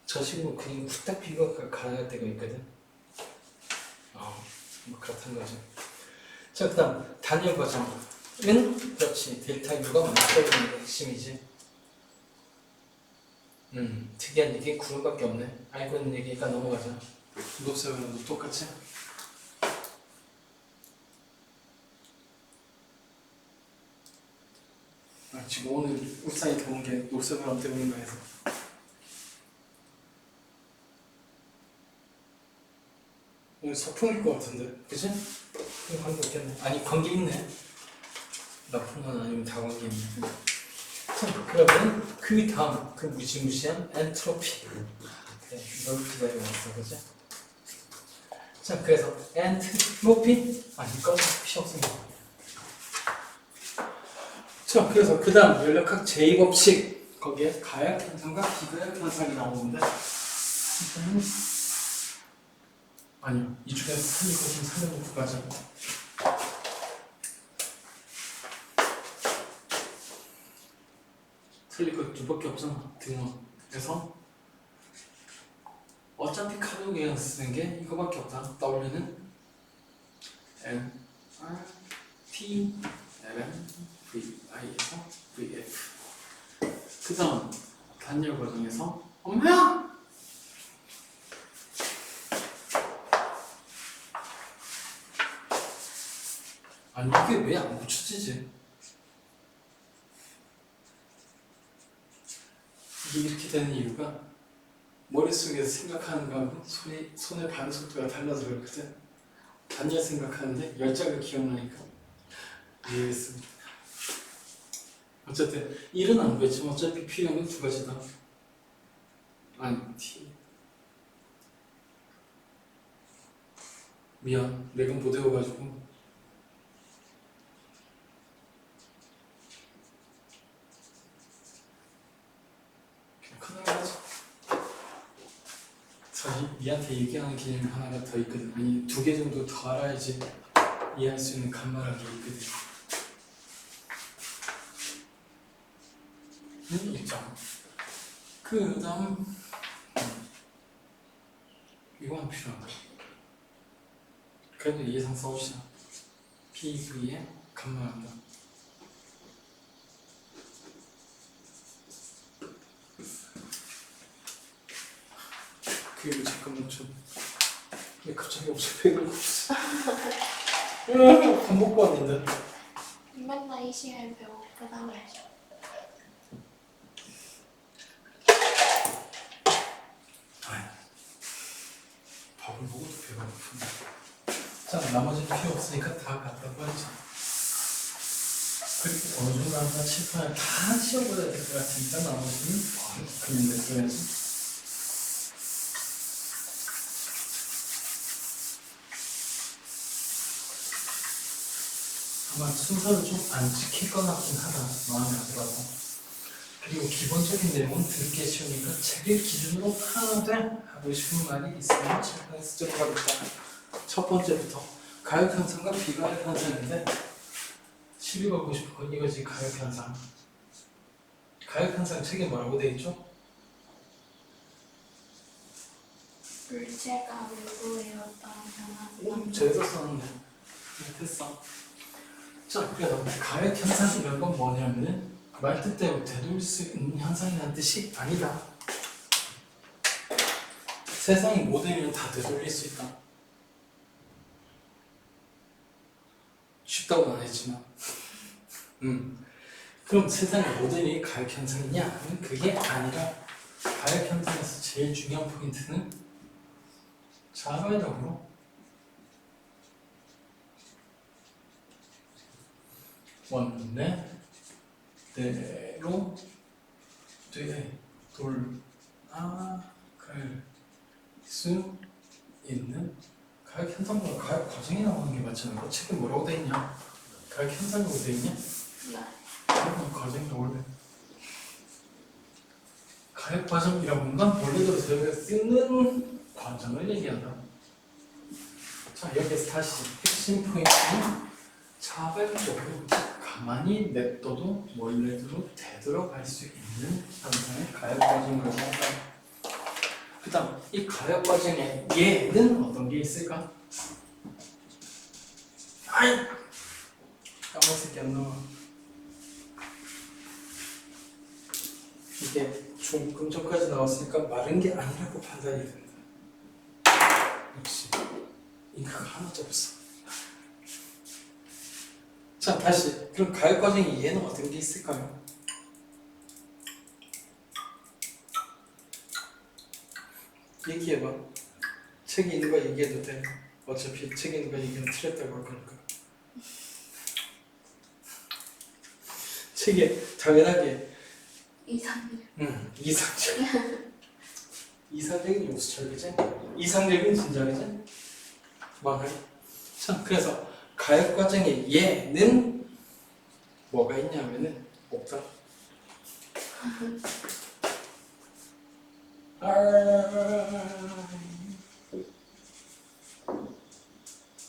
저 식으로 그냥 후딱 비교가 가능할 때가 있거든. 뭐 그렇다는 거죠. 자, 그 다음 단일 과정은 그렇지 델타 U가 만들어지는 게 핵심이지. 특이한 얘기 구름밖에 없네. 알고 있는 얘기니까 넘어가자. 녹색으로도 똑같이. 지금 오늘 울산이 더운 게 녹색바람 때문인가 해서. 오늘 서풍일 것 같은데, 그치? 관계 없겠네. 아니, 관계 있네. 나쁜 건 아니면 다 관계 있네. 자, 그러면 그 다음, 그 무시무시한 엔트로피. 네, 이걸 기다려봤어, 그치? 자, 그래서 엔트로피? 이건 필요 없습니다. 자, 그래서 그 다음 연력학 제2법칙. 거기에 가약 현상과 비가약 현상이 나오는데, 아니요, 이 중에서 틀리고 좀 살려놓고 가자. 틀릴 거 두 밖에 없잖아, 등원. 그래서 어차피 카드 계산 쓰는 게 이거밖에 없다. W는 L, R, T, Ln, V, I에서 VF. 그 다음 단열 과정에서 엄마야! 아니 이게 왜 안 고쳐지지? 이게 이렇게 되는 이유가 머릿속에서 생각하는 거하고 손의 반응 속도가 달라서 그렇거든. 단열 생각하는데 열자가 기억나니까 이해했습니다. 어쨌든 일은 안 구했지만 어차피 필요한 건 두 가지다. 아니 T 미안 내가 못 외워가지고. 니한테 얘기하는 개념 하나가 더 있거든. 아니 두 개 정도 더 알아야지 이해할 수 있는 간말한 게 있거든. 일정. 그 다음 이건 필요한 거야. 그래도 예상 써봅시다. PV에 간말한다. 그리고 잠깐만 좀. 왜 갑자기 없어? 배가 고프지? 밥 먹고 왔는데. 맨날 이 시간에 배고프단 말이야. 밥을 먹어도 배가 고픈데. 자, 나머지는 필요 없으니까 다 갖다 버리자. 그리고 어느 정도 하나 칠판을 다 치워버려야 될 것 같으니까 나머지는 그냥 냅둬야지. 아마 순서를 좀 안 지킬 것 같긴 하다. 마음에 안 들어서. 그리고 기본적인 내용은 듣기 쉬우니까 책을 기준으로 하나도 하고 싶은 말이 있으면 칠판에 쓰도록 하겠다. 첫 번째부터 가역 현상과 비가역 현상인데 시비 걸고 싶은 건 이거지. 가역 현상. 가역 현상 책에 뭐라고 돼 있죠? 물체가 외부에 어떤 변화가 저기서 썼는데 됐어. 자, 그래서 가역 현상이라는 건 뭐냐면은 말 뜻대로 되돌릴 수 있는 현상이라는 뜻이 아니다. 세상의 모든 일은 다 되돌릴 수 있다. 쉽다고는 안 했지만 그럼 세상의 모든 일이 가역 현상이냐? 그게 아니라 가역 현상에서 제일 중요한 포인트는 자발적으로 원래대로 되돌아갈 수 있는 가역 현상과 가역 과정이 나오는 게 맞잖아요. 책에 뭐라고 돼 있냐? 가역 현상이라고 돼 있냐? 가역 과정이라고 원래 가역 과정이라는 건 원래대로 되돌아갈 수 있는 과정을 얘기한다. 자, 여기서 다시 핵심 포인트는 자발적으로 가만히 냅둬도 원래대로 되돌아갈 수 있는 현상의 가역 과정이라고 한다. 그 다음 이 가역 과정에 얘는 어떤 게 있을까? 아이! 까만색이 안 나와. 이게 조금 전까지 나왔으니까 마른 게 아니라고 판단이 된다. 역시 잉크가 하나도 없어. 자, 다시 그럼 가역 과정에 얘는 어떤 게 있을까요? 얘기해봐. 책에 있는 거 얘기해도 돼. 어차피 책에 있는 거 얘기하면 틀렸다고 할 거니까. 책에 당연하게 이상해요. 이상적인 요수철이지? 이상적인 진작이지? 말해. 자, 그래서 가역 과정에 얘는 뭐가 있냐면은 없다.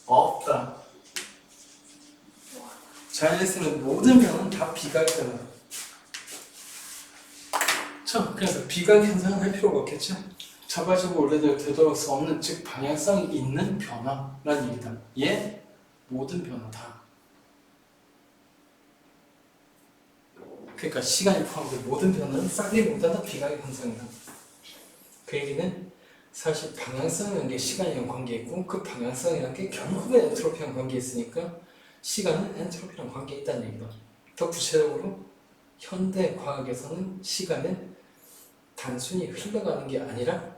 없다. 자연에서는 모든 변은 다 비가역 변화다. 자, 그래서 비가역 현상을 할 필요가 없겠죠? 자발적으로 원래대로 되돌아갈 수 없는, 즉 방향성이 있는 변화라는 얘기다. 얘 모든 변화다. 그러니까 시간이 포함된 모든 변화는 싹이 못하는 비가역 현상이다. 그 얘기는 사실 방향성이라는 게 시간이랑 관계 있고 그 방향성이라는 게 결국은 엔트로피랑 관계 있으니까 시간은 엔트로피랑 관계 있다는 얘기다. 더 구체적으로 현대 과학에서는 시간은 단순히 흘러가는 게 아니라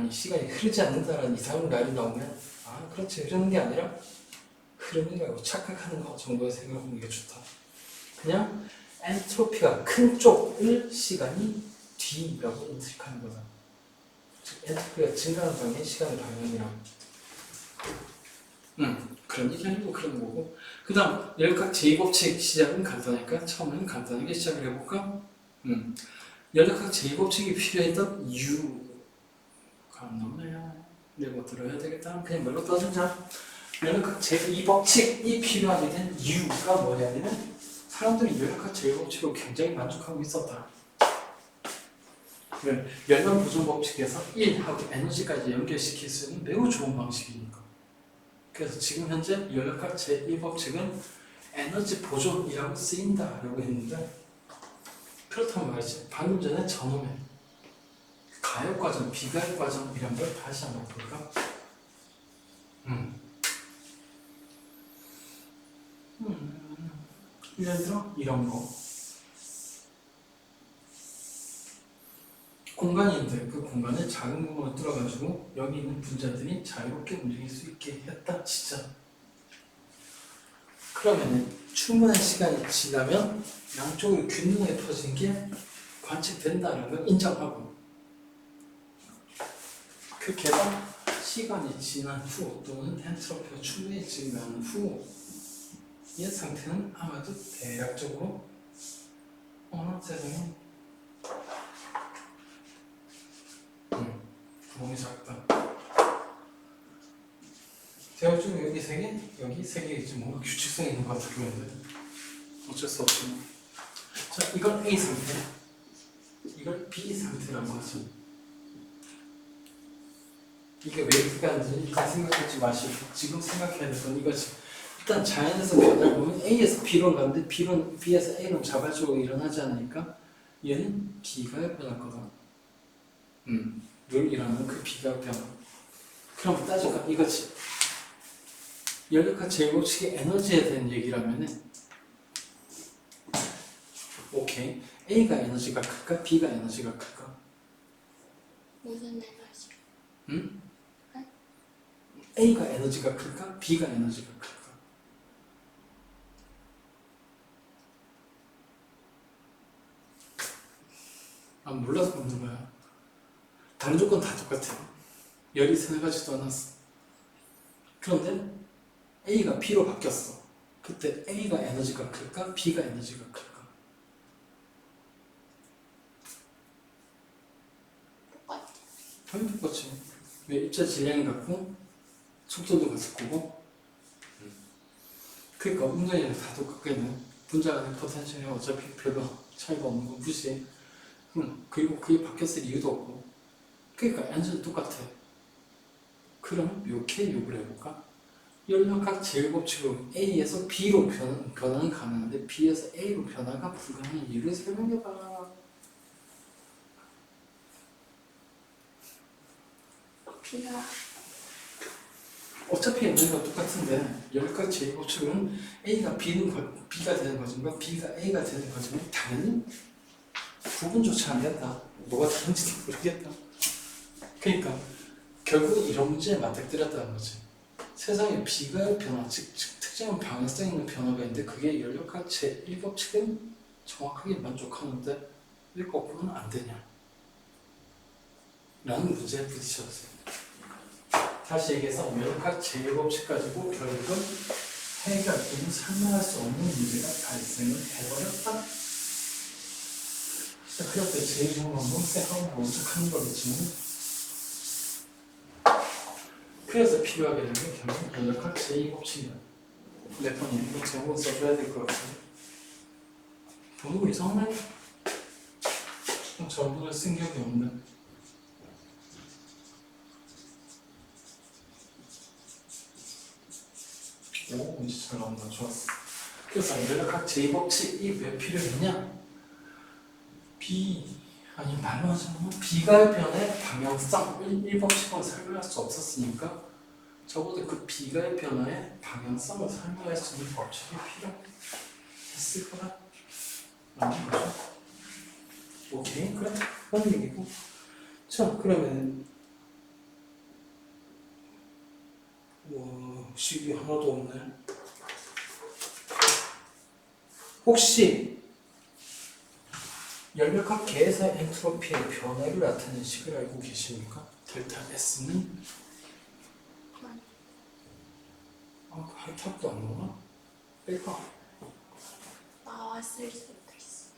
시간이 흐르지 않는다라는 이상한 말이 나오면 그렇지 흐르는 게 아니라 흐름이라고 착각하는 거 정도의 생각하는 게 좋다. 그냥 엔트로피가 큰 쪽을 시간이 뒤라고 인식하는 거다. 즉 엔트로피가 증가하는 방향이 시간의 방향이라. 그런 얘기 아니고 그런 거고. 그 다음 열각 제2법칙 시작은 간단하니까 처음에는 간단하게 시작을 해볼까? 열각 제2법칙이 필요했던 이유가 안 나오네요. 내가 들어야 되겠다. 그냥 말로 떠주자. 열각 제2법칙이 필요하게 된 이유가 뭐냐면 사람들이 열각 제2법칙으로 굉장히 만족하고 있었다. 열면 보존 법칙에서 1하고 에너지까지 연결시킬 수 있는 매우 좋은 방식이니까. 그래서 지금 현재 열각 제1법칙은 에너지 보존이라고 쓰인다라고 했는데 그렇다면 말이지 방금 전에 저놈의 가역 과정, 비가역 과정 이런 걸 다시 한번 볼까? 예를 들어 이런 거 공간이 있는데 그 공간에 작은 구멍을 뚫어가지고 여기 있는 분자들이 자유롭게 움직일 수 있게 했다 진짜. 그러면은 충분한 시간이 지나면 양쪽으로 균등하게 퍼지는 게 관측된다는 걸 인정하고 그 개방 시간이 지난 후 또는 엔트로피가 충분히 증가한 후의 상태는 아마도 대략적으로 세상에 구멍이 작다. 대역중 여기 세 개, 여기 세 개겠지 뭐 규칙성 있는 거 같아 그런데 어쩔 수 없지 뭐. 자, 이건 A 상태, 이걸 B 상태라고 하죠. 이게 왜 이렇게 하는지 일단 생각하지 마시고 지금 생각해야 될 건 이거지. 일단 자연에서 변화를 보면 A에서 B로 가는데 B에서 A로 자발적으로 일어나지 않으니까 얘는 B가 변할 거다. 늘 일어나는 그 B가 변화. 그럼 따질까? 이거지. 연력학 제곱식의 에너지에 대한 얘기라면은 오케이. A가 에너지가 클까? B가 에너지가 클까? 무슨 에너지? 응? A가 에너지가 클까? B가 에너지가 클까? 아, 몰라서 묻는 거야. 다른 조건 다 똑같아. 열이 새어가지도 않았어. 그런데 A가 B로 바뀌었어. 그때 A가 에너지가 클까? B가 에너지가 클까? 똑같아. 당연히 똑같지. 왜 입자 질량이 같고 속도도 같을 거고. 그러니까 운전이랑 다 똑같겠네. 분자 간의 포텐셜이 어차피 별로 차이가 없는 거 무시해. 그리고 그게 바뀌었을 이유도 없고. 그러니까 에너지는 똑같아. 그럼 이렇게 요구를 해볼까? 연력학 제곱법칙으로 A에서 B로 변화는 가능한데 B에서 A로 변화가 불가능한 이유를 설명해봐. B가 어차피 에너지가 똑같은데 연력학 제곱법칙은 A가 B가 되는 거지만 B가 A가 되는 거지만 당연히 구분조차 안 된다. 뭐가 다른지도 모르겠다. 그러니까 결국 이런 문제에 맞닥뜨렸다는 거지. 세상에 B가의 변화, 즉 특정한 방향성 있는 변화가 있는데 그게 연력학 제1법칙은 정확하게 만족하는데 왜 거꾸로는 안 되냐? 라는 문제에 부딪혔어요. 다시 얘기해서 연력학 제1법칙 가지고 결국은 해결되고 설명할 수 없는 문제가 발생을 해버렸다. 그럴 때 제일 좋은 방법은 셀카운트로 도착하는 거겠지만 그래서 필요하게 되는 게 결국 연력학 제2법칙이야. 레퍼님 이거 제목은 써줘야 될 것 같아요. 번호 이상하네? 전부를 쓴 기억이 없네. 오, 이제 잘 나온다. 좋았어. 그래서 연력학 제2법칙이 왜 필요했냐? 아니 말로 하자면 비가변의 방향성 1법칙은 설명할 수 없었으니까 적어도 그 비가의 변화의 방향성을 설명할 수 있는 법칙이 필요했을 거라 라는 거죠. 오케이, 그래, 그런 얘기고. 자, 그러면 식이 하나도 없네. 혹시 연력학 계에서의 엔트로피의 변화를 나타내는 식을 알고 계십니까? 델타 S는 할탑도 안 나오나? 뺄까? 나왔을 수도 있어.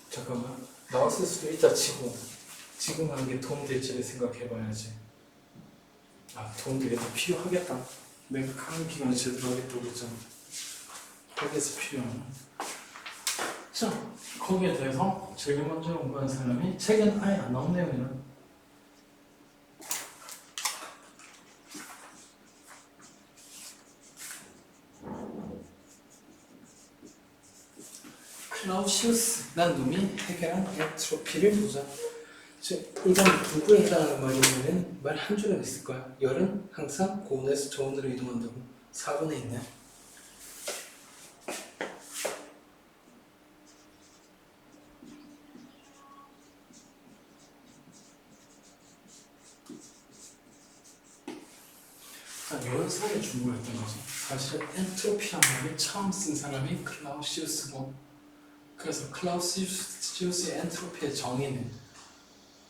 잠깐만, 나왔을 수도 있다 치고 지금 하는 게 도움될지를 생각해봐야지. 도움되겠다. 필요하겠다. 내가 강의 기간에 제대로 하겠다고 그랬잖아. 거기에서 필요하나? 자, 거기에 대해서 제일 먼저 공부한 사람이 책은 아예 안 나온 내용이야. 클라우시우스라는 놈이 해결한 엔트로피를 보자. 즉, 이건 누구에 해당하는 말이냐면 말 한 줄은 있을 거야. 열은 항상 고온에서 저온으로 이동한다고. 4번에 있네. 연산의 중국어였던 거지. 사실 엔트로피란 말을 처음 쓴 사람이 클라우시우스고, 그래서 클라우시우스의 엔트로피의 정의는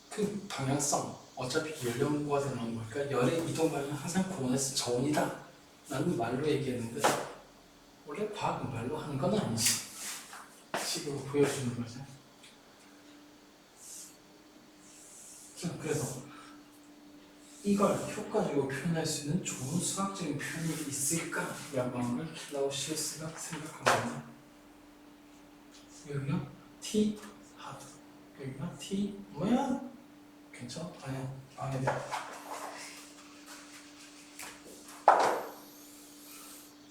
그 방향성, 어차피 연령과도 나온 거니까 열의 이동 방향은 항상 고온에서 저온이다 라는 말로 얘기했는데 원래 과학은 말로 하는 건 아니지. 식으로 보여주는 거지. 자, 그래서 이걸 효과적으로 표현할 수 있는 좋은 수학적인 표현이 있을까? 라고 하는 걸 클라우시우스가 생각합니다. 여기가 T 하드, 여기가 T 뭐야? 괜찮아? 아니야, 방해돼.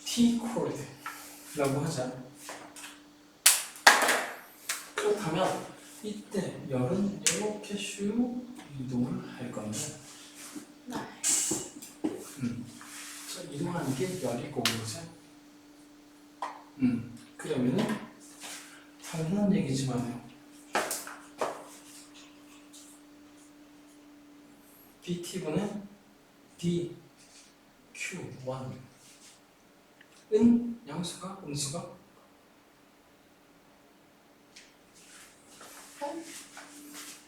T 코드라고 하자. 그렇다면 이때 열은 이렇게 슉 이동을 할 건데, 네. 자, 이동하는 게 열이고, 그지? 그러면은 당연한 얘기지만요. dt분의 dq1 은 양수가 음수가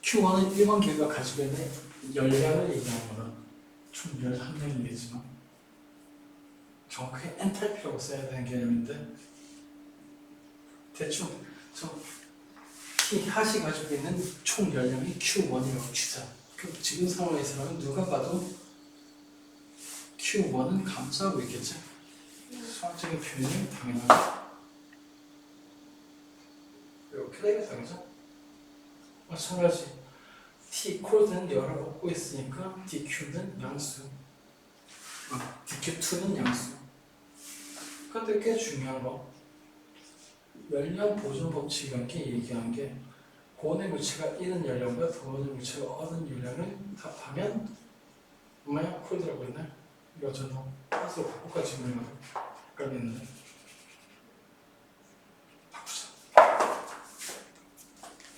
Q1은 일반 기계가 가지고 있는 열량을 얘기하는 거다. 총 열함량이겠지만 정확하게 엔탈피라고 써야 되는 개념인데 대충 저 T 핫이 가지고 있는 총 열량이 Q1이라고 치자. 그럼 지금 상황에서는 누가 봐도 Q1은 감싸고 있겠지. 수학적인 표현이 당연하죠. 이렇게 되겠다, 그죠? 마찬가지 T 콜드는 열을 얻고 있으니까 DQ는 양수, DQ2는 양수. 근데 꽤 중요한 거 열량 보존 법칙이라는 게 얘기한 게 고온의 물체가 잃은 열량과 고온의 물체가 얻은 열량을 합하면 뭐야? 콜드라고 했네? 이거 저는 핫으로 바꿔가 지금 헷갈리는데 바꾸자.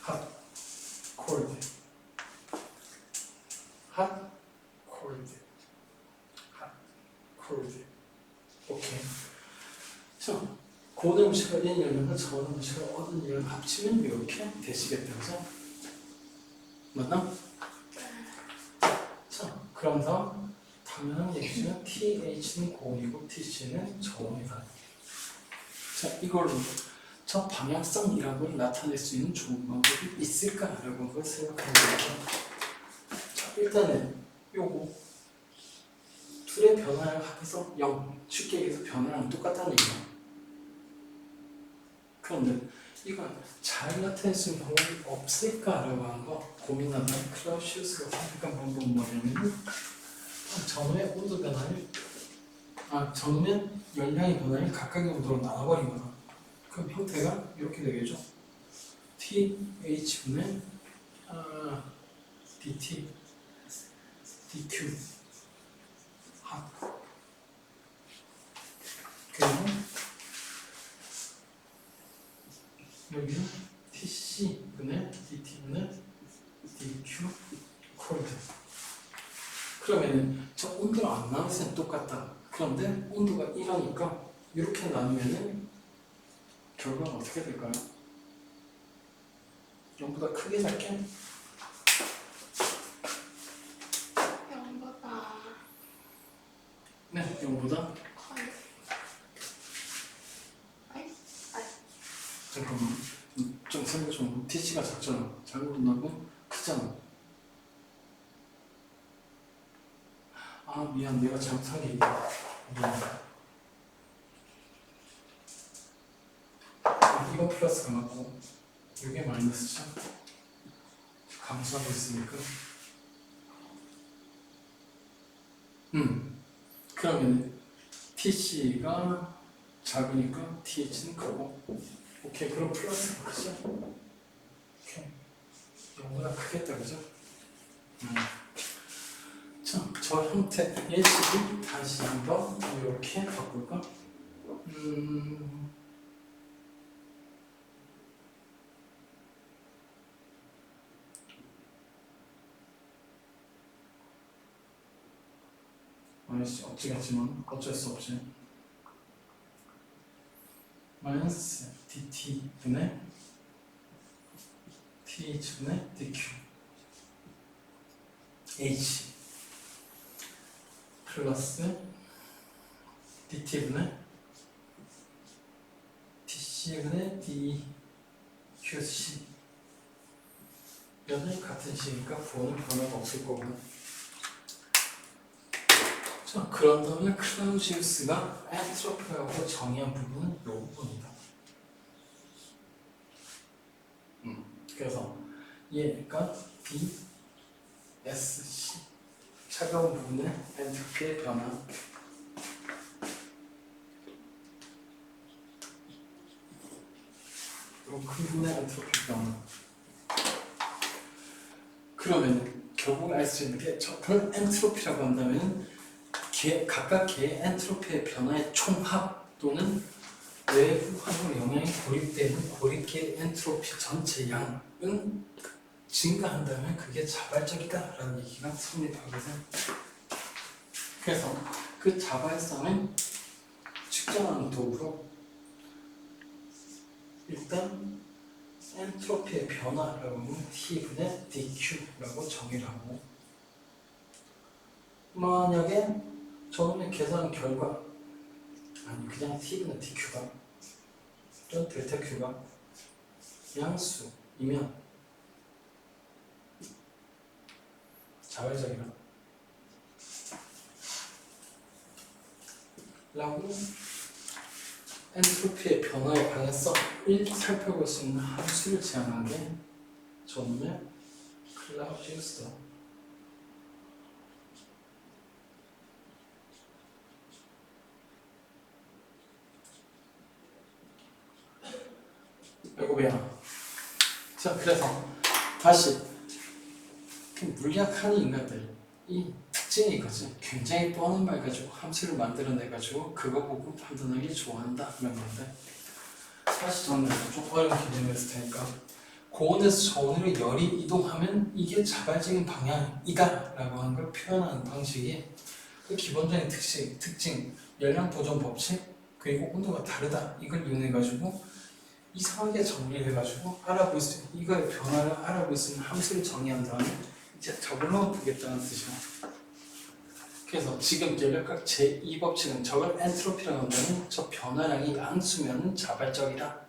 핫, 콜드, 핫, 콜드, 핫, 콜드. 오케이. 자, 고온의 물체가 잃은 열량과 저온의 물체가 얻은 열량 합치면 이렇게 되시겠다, 그죠? 맞나? 자, 그럼 다음 당연한 얘기지만 TH는 고온이고 TC는 저온이다. 자, 이걸로 저 방향성이라고 나타낼 수 있는 좋은 방법이 있을까라고 그걸 생각하는 거죠. 자, 일단은 요거 둘의 변화를 합해서 0, 쉽게 얘기해서 변화랑 똑같다는 얘기야. 그런데 이걸 잘 나타낼 수 있는 방법이 없을까라고 하는 거 고민하다가 클라우시우스가 선택한 방법은 뭐냐면 전후의 온도 변화를 전후면 열량의 변화를 각각의 온도로 나눠버리거나 그럼 형태가 이렇게 되겠죠. TH분의 DT, DQ 핫 그리고 여기는 TC분의 DT분의 DQ 콜드. 그러면은 저 온도가 안 나왔을 때 똑같다. 그런데 온도가 1하니까 이렇게 나누면은 결과는 어떻게 될까요? 0보다 크게 작게? 0보다 네, 0보다 커요. 아이? 잠깐만 좀 생각 좀 TC가 작잖아. 잘못 나고 크잖아. 아 미안 내가 잘못한 게 있다. 미안. 이거 플러스가 맞고 이게 마이너스죠. 감소하고 있으니까. 그러면 TC가 작으니까 TH는 크고. 오케이 그럼 플러스가 크죠. 오케이 0보다 크겠다 그죠? 자, 저 형태 예식을 다시 한번 이렇게 바꿀까? 마이너스 없지겠지만 어쩔 수 없지. 마이너스 DT분의 TH분의 DQ H 플러스 DT분의 TC분의 DQC 면은 같은 식이니까 부호는 변화가 없을 거고 자, 그런 다음에 클라우지우스가 엔트로피라고 정의한 부분은 이 부분이다. 그래서 얘가 BSC 차가운 부분의 엔트로피의 변화. 큰 부분의 엔트로피 변화. 그러면 결국 알 수 있는 게 그런 엔트로피라고 한다면 각각 개의 엔트로피의 변화의 총합 또는 외부 환경 영향이 고립되는 고립계의 엔트로피 전체 양은 증가한다면 그게 자발적이다 라는 얘기가 성립하거든. 그래서 그 자발성을 측정하는 도구로 일단 엔트로피의 변화라고 하면 T분의 dQ라고 정의를 하고, 만약에 저놈의 계산 결과 아니 그냥 T분의 dQ가 또는 델타 Q가 양수이면 자발적이라 라고 엔트로피의 변화의 방향성을 살펴볼 수 있는 함수를 제안한 게 저놈의 클라우지우스다. 이거 뭐야? 자, 그래서 다시 물리학하는 인간들이 특징이 이거지. 굉장히 뻔한 말 가지고 함수를 만들어내가지고 그거 보고 판단하기 좋아한다 그런 건데, 다시 정리해서 좀 어려운 개념이었을 테니까 고온에서 저온으로 열이 이동하면 이게 자발적인 방향이다 라고 하는 걸 표현하는 방식이 그 기본적인 특징, 열량 보존 법칙, 그리고 온도가 다르다 이걸 이용해가지고 이상하게 정리를 해가지고 알아볼 수 있는, 이거의 변화를 알아볼 수 있는 함수를 정의한 다음에 이제 저걸로 보겠다는 뜻이야. 그래서 지금 연력학 제2법칙은 저걸 엔트로피라고 한다면 저 변화량이 양수면 자발적이다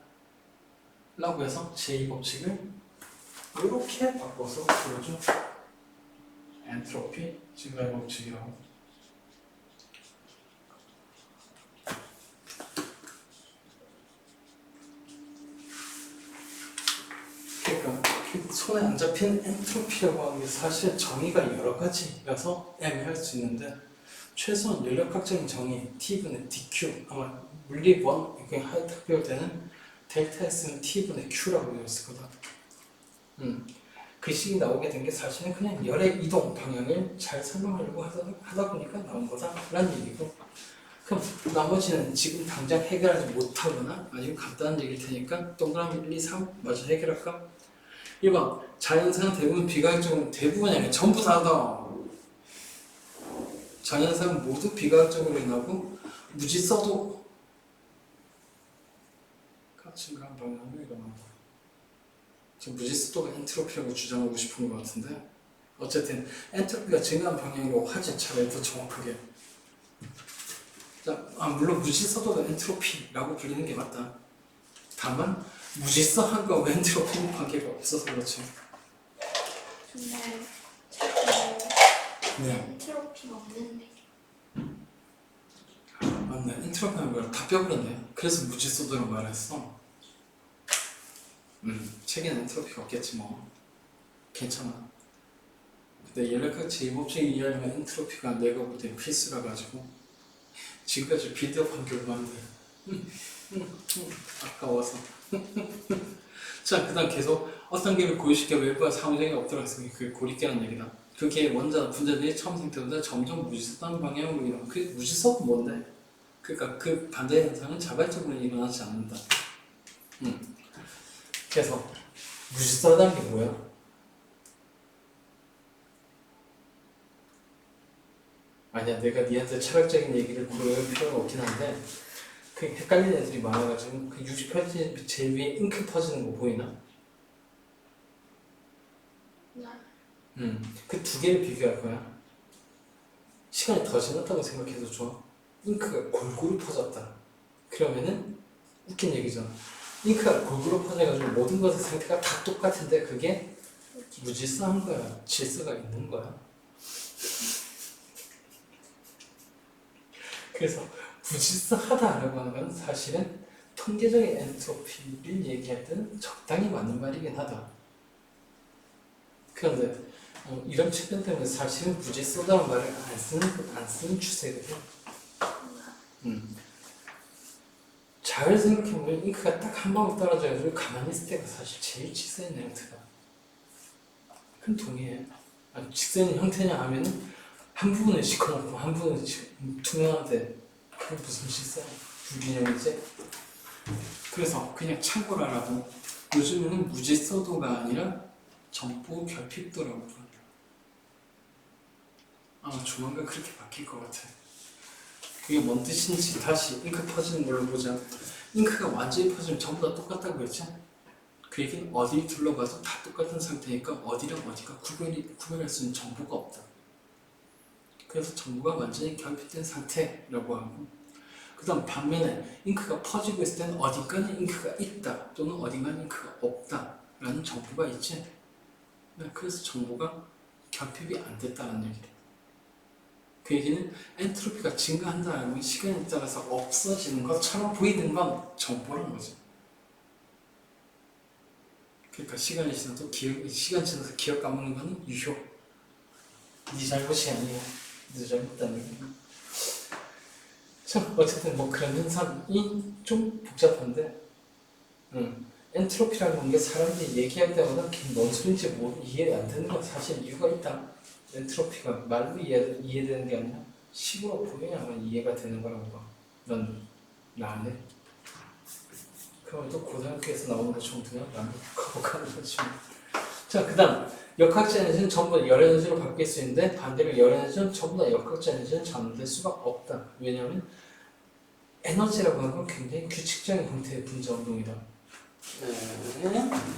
라고 해서 제2법칙을 이렇게 바꿔서 불러줘. 엔트로피 증가의 법칙이라고. 그러니까 손에 안 잡힌 엔트로피라고 하는 게 사실 정의가 여러 가지라서 애매할 수 있는데, 최소한 연력학적인 정의 T분의 dQ, 아마 물리원 그냥 학교 때는 델타 S는 T분의 Q라고 되어 있을 거다. 그 식이 나오게 된 게 사실은 그냥 열의 이동 방향을 잘 설명하려고 하다 보니까 나온 거다라는 얘기고, 그럼 나머지는 지금 당장 해결하지 못하거나 아니면 간단한 얘기일 테니까 동그라미 1, 2, 3 마저 해결할까? 1번 자연상 대부분 비과학적으로, 대부분이 아니라 전부 다다. 자연상 모두 비과학적으로 인하고 무지서도 증가한 방향으로 일어난다. 저 무지서도가 엔트로피라고 주장하고 싶은 것 같은데, 어쨌든 엔트로피가 증가한 방향으로 하지 차라리 더 정확하게. 자, 물론 무지서도가 엔트로피라고 불리는 게 맞다. 다만 무지서한 거와 엔트로피는 관계가 없어서 그렇지. 근데 네. 엔트로피가 없는데. 맞네. 엔트로피는 걸 다 빼버렸네. 그래서 무지서도라고 말했어. 책에는 엔트로피가 없겠지 뭐. 괜찮아. 근데 연력학 제2법칙 이해하려면 엔트로피가 내가 볼 때 필수라 가지고 지금까지 빌드업한 결과인데 아까워서. 자, 그 다음 계속 어떤 개를 고유시켜 외부와 상호작용이 없도록 했으니 그게 고립계라는 얘기다. 그게 원자나 분자들이 처음 생태보다 점점 무지서한 방향으로 일어나. 그 무지서는 뭔데? 그러니까 그 반대 현상은 자발적으로 일어나지 않는다. 그래서 무지서라는 게 뭐야? 아니야, 내가 니한테 철학적인 얘기를 고려할 필요는 없긴 한데, 그 헷갈리는 애들이 많아가지고 그 60페이지 제일 위에 잉크 퍼지는 거 보이나? 네. 그 두 개를 비교할 거야. 시간이 더 지났다고 생각해도 좋아. 잉크가 골고루 퍼졌다. 그러면은 웃긴 얘기잖아. 잉크가 골고루 퍼져가지고 모든 것의 상태가 다 똑같은데 그게 무질서한 거야. 질서가 있는 거야. 그래서 부질서하다라고 하는 건 사실은 통계적인 엔트로피를 얘기할 때는 적당히 맞는 말이긴 하다. 그런데 이런 측면 때문에 사실은 부질서다는 말을 안 쓰는 추세거든. 잘 생각해보면 잉크가 딱 한 방울 떨어져가지고 가만히 있을 때가 사실 제일 직선인 형태다. 그럼 동의해. 직선인 형태냐 하면은 한 부분은 시커멓고 한 부분은 투명한데 그게 무슨 실사야? 불균형이지? 그래서 그냥 참고로 알아도 요즘에는 무질서도가 아니라 점포 결핍도라고 부른다. 아마 조만간 그렇게 바뀔 것 같아. 그게 뭔 뜻인지 다시 잉크 퍼지는 걸로 보자. 잉크가 완전히 퍼지면 전부 다 똑같다고 했지? 그 얘기는 어디를 둘러봐도 다 똑같은 상태니까 어디랑 어디가 구별할 수 있는 정보가 없다. 그래서 정보가 완전히 결핍된 상태라고 하고, 그 다음 반면에 잉크가 퍼지고 있을 때는 어딘가는 잉크가 있다 또는 어딘가는 잉크가 없다 라는 정보가 있지. 그래서 정보가 결핍이 안 됐다는 얘기다. 그 얘기는 엔트로피가 증가한다는 건 시간에 따라서 없어지는 것처럼 보이는 건 정보란 거지. 그러니까 시간 지나서 기억 까먹는 거는 유효. 네 잘못이 아니야. 네 잘못다는 얘기. 참 어쨌든 뭐 그런 현상이 좀 복잡한데, 엔트로피라는 게 사람들이 얘기할 때마다 뭔 소린지 이해 안 되는 건 사실 이유가 있다. 엔트로피가 말로 이해되는 게 아니라 식으로 보여야만 이해가 되는 거라고 봐. 넌 나네. 그럼 또 고등학교에서 나오는 것 정도야? 나는 거북하는 거지. 자, 그 다음 역학자 에너지는 전부 다 열 에너지로 바뀔 수 있는데 반대로 열 에너지는 전부 다 역학자 에너지는 전환될 수가 없다. 왜냐하면 에너지라고 하는 건 굉장히 규칙적인 형태의 분자 운동이다.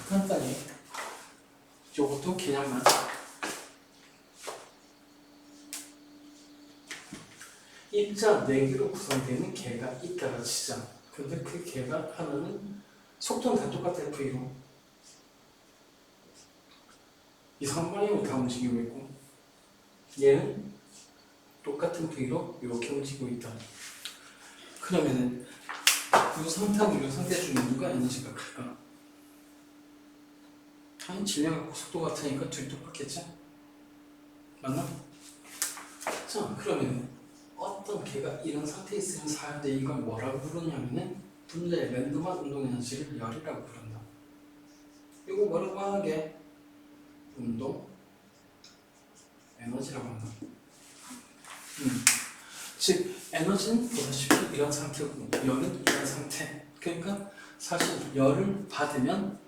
간단히 요것도 개념만. 입자 4개로 구성되는 개가 있다고 치자. 근데 그 개가 하나는 속도는 다 똑같아, V로. 이상한 방향으로 다 움직이고 있고, 얘는 똑같은 V로 이렇게 움직이고 있다. 그러면은 이 상태하고 이 상태 중에 누가 에너지가 클까? 당연히 질량하고 속도 같으니까 둘이 똑같겠지? 맞나? 자, 그러면 어떤 개가 이런 상태에 있으면 사는데 이걸 뭐라고 부르냐면은 분자의 랜덤한 운동 에너지를 열이라고 부른다. 이거 뭐라고 하는 게 운동 에너지라고 한다. 즉 에너지는 보다시피 이런 상태고 열은 이런 상태. 그러니까 사실 열을 받으면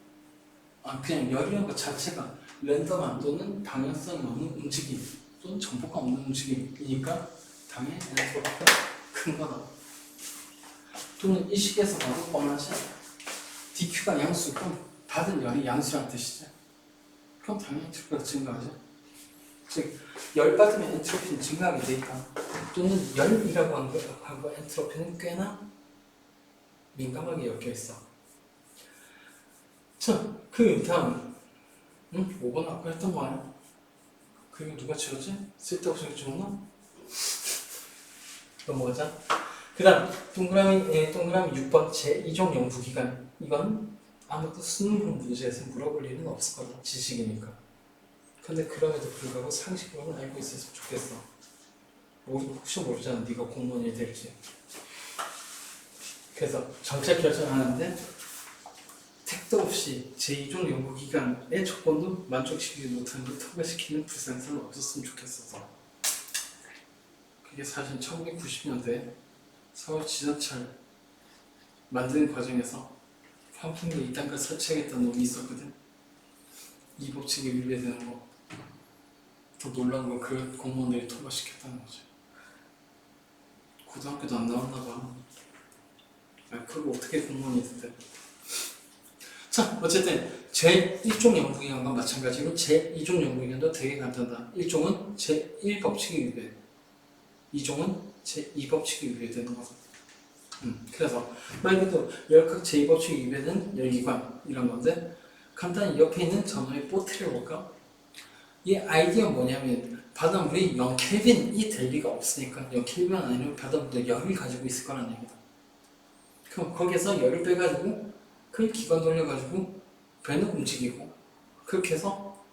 그냥 열이라는 것 자체가 랜덤한 또는 방향성이 없는 움직임 또는 정보가 없는 움직임이니까 당연히 에너지가 큰 거다. 또는 이 식에서 봐도 뻔하지. dq가 양수고 받은 열이 양수란 뜻이지. 그럼 당연히 엔트로피가 증가하지. 즉, 열 받으면 엔트로피는 증가하게 돼 있다. 또는 열이라고 한 거 엔트로피는 꽤나 민감하게 엮여 있어. 자, 그 다음 5번 아까 했던 거야. 그리고 누가 치웠지? 쓸데없이 치웠나? 넘어가자. 그 다음 동그라미 6번 제2종 연구기간. 이건 아무도 수능 문제에서 물어볼 일은 없을 거다. 지식이니까. 근데 그럼에도 불구하고 상식으로는 알고 있었으면 좋겠어. 혹시 모르잖아. 네가 공무원이 될지. 그래서 정책 결정하는데 택도 없이 제2종 연구기간의 조건도 만족시키지 못하는 걸 통과시키는 불상사는 없었으면 좋겠어서. 그게 사실 1990년대 서울 지하철 만드는 과정에서 환풍기 이딴 걸 설치하겠다는 놈이 있었거든. 이 법칙에 위배되는 거. 더 놀라운 건 그 공무원들이 통과시켰다는 거지. 고등학교도 안 나왔나 봐. 그거 어떻게 공무원이 됐대. 자, 어쨌든 제1종 연구기관과 마찬가지로 제2종 연구기관도 되게 간단하다. 1종은 제1법칙에 위배, 2종은 제2법칙에 위배되는 거죠. 그래서 말 그대로 열각 제2법칙에 위배된 열기관 이런 건데 간단히 옆에 있는 전원의 뽀트를 볼까? 이 아이디어가 뭐냐면 바닷물이 0켈빈이 될 리가 없으니까 0켈빈 아니면 바닷물도 열을 가지고 있을 거라는 얘기다. 그럼 거기서 열을 빼가지고 그 기관 돌려가지고 배는 움직이고 그렇게 해서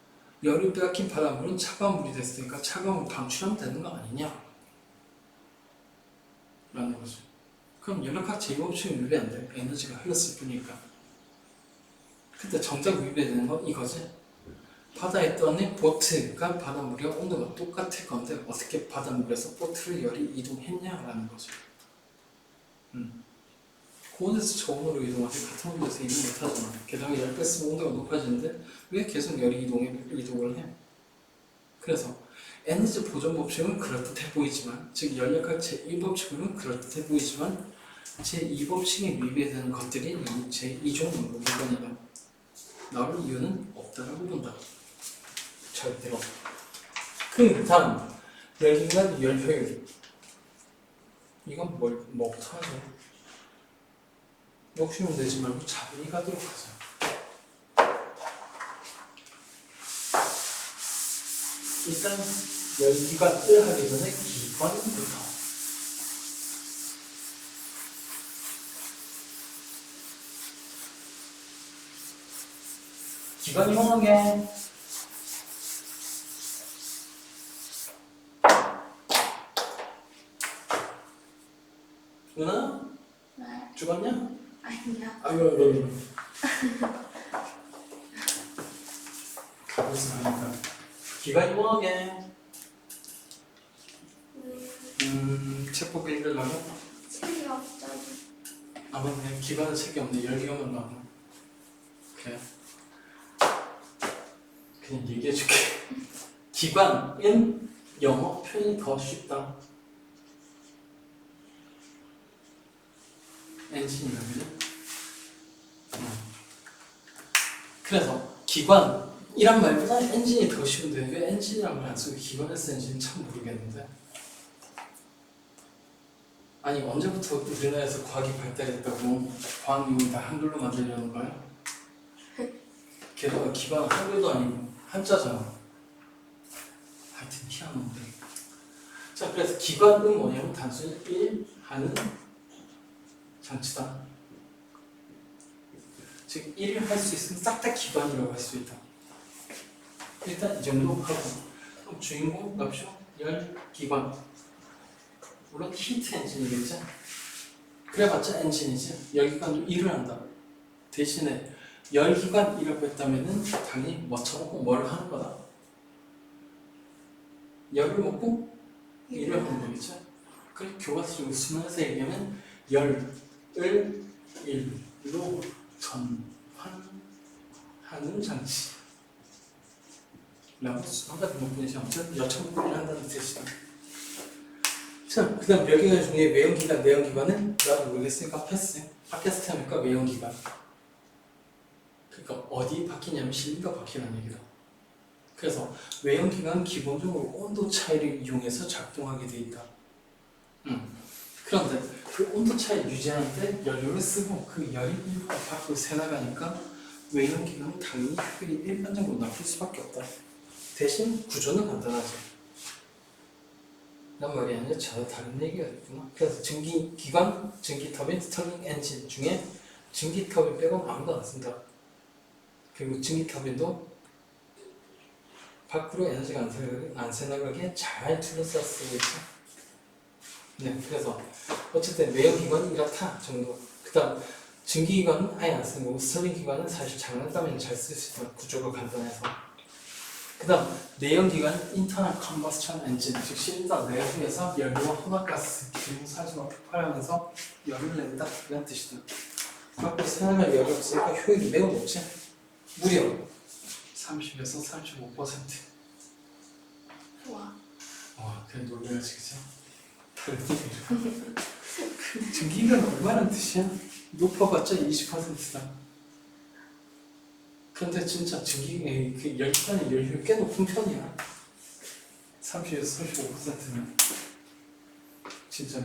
열을 빼앗긴 바닷물은 차가운 물이 됐으니까 차가운 물 방출하면 되는 거 아니냐 라는 거죠. 그럼 연락학 제2법칙은 위배 안 돼. 에너지가 흘렀을 뿐이니까. 근데 정작 위배되는 건 이거지. 바다에 떠는 보트가 바닷물이랑 온도가 똑같을 건데 어떻게 바닷물에서 보트를 열이 이동했냐라는 거죠. 고온에서 저온으로 이동하지 같은 온도에서 이동 못하잖아. 게다가 열 뺐으면 온도가 높아지는데 왜 계속 열이 이동을 해? 그래서 에너지 보존 법칙은 그럴듯해 보이지만, 즉 연력학 제1법칙으로는 그럴듯해 보이지만 제2법칙에 위배되는 것들이 제2종 물건이다. 나올 이유는 없다라고 본다. 절대로. 그 다음 열기관 열효율. 이건 뭐부터 하죠? 욕심은 내지 말고 차분히 가도록 하자. 일단 열기관을 하기 전에 기관부터. 기관이 뭐게? 누나? 네. 죽었냐? 아니야. 아이고. 가고 있으니까. 기관이 뭐게? 책 보고 읽으려고? 책이 없잖아. 아 맞네. 기관은 책이 없네. 열기관만 나오네. 그래. 그냥 얘기해줄게. 기관은 영어 표현이 더 쉽다. 엔진이라면. 그래서 기관이란 말보다 엔진이 더 쉬운데 왜 엔진이란 말 안 쓰고 기관에서 엔진은 참 모르겠는데. 아니 언제부터 우리나라에서 과학이 발달했다고 과학용을 다 한글로 만들려는 거야? 게다가 기관 한글도 아니고 한자잖아. 하여튼 희한한데. 자 그래서 기관은 뭐냐면 단순히 일하는 장치다. 즉 일을 할 수 있으면 싹 다 기관이라고 할 수 있다. 일단 이 정도 하고 그럼 주인공 납죠? 열기관. 물론 히트 엔진이겠지? 그래봤자 엔진이지. 열기관도 일을 한다. 대신에 열기관 일을 했다면은 당연히 뭐 쳐먹고 뭘 하는 거다. 열을 먹고 일을 하는 거겠죠? 그래 교과서적으로 수능에서 얘기하면 열을 일로 전환하는 장치 라고 수능 같은 부분이 아무튼 여천분을 한다는 뜻이다. 자, 그 다음 열기관 중에 외형기관, 내형기관은 나도 모르겠으니까 패스. 팟캐스트 하니까 외형기관. 그러니까 어디 바뀌냐면 실리가 바뀌는 얘기다. 그래서 외형기관은 기본적으로 온도 차이를 이용해서 작동하게 돼 있다. 그런데 그 온도 차이를 유지하는데 연료를 쓰고 그 열이 밖으로 새나가니까 외형기관은 당연히 효율이 일반적으로 나쁠 수밖에 없다. 대신 구조는 간단하지. 난 말이 아니라 전혀 다른 얘기가 있구나. 그래서 전기기관, 전기터빈, 스터링 엔진 중에 전기터빈 빼고는 아무도 안 쓴다. 그리고 전기터빈도 밖으로 에너지가 안 새나가게 잘 둘러싸 쓰고 있어. 네, 그래서 어쨌든 외형기관이 이렇다 정도. 그 다음 전기기관은 아예 안 쓰는 거고 스터링기관은 사실 장난감에는 잘 쓸 수 있다. 구조가 간단해서. 그 다음 내연기관은 인터널 컨버스천 엔진, 즉 실린더 내부에서 연료와 혼합가스, 기름, 산소가 폭발하면서 열을 낸다 이런 뜻이다. 밖으로 새나갈 열이 없으니까 효율이 매우 높지. 무려 30에서 35%. 우와. 와, 그래 놀라야지 그죠? 다른 얘기로. 전기기관은 얼마나 뜻이야? 높아봤자 20%다. 근데 진짜 그 열기관의 열효율 꽤 높은 편이야. 30에서 35%면 진짜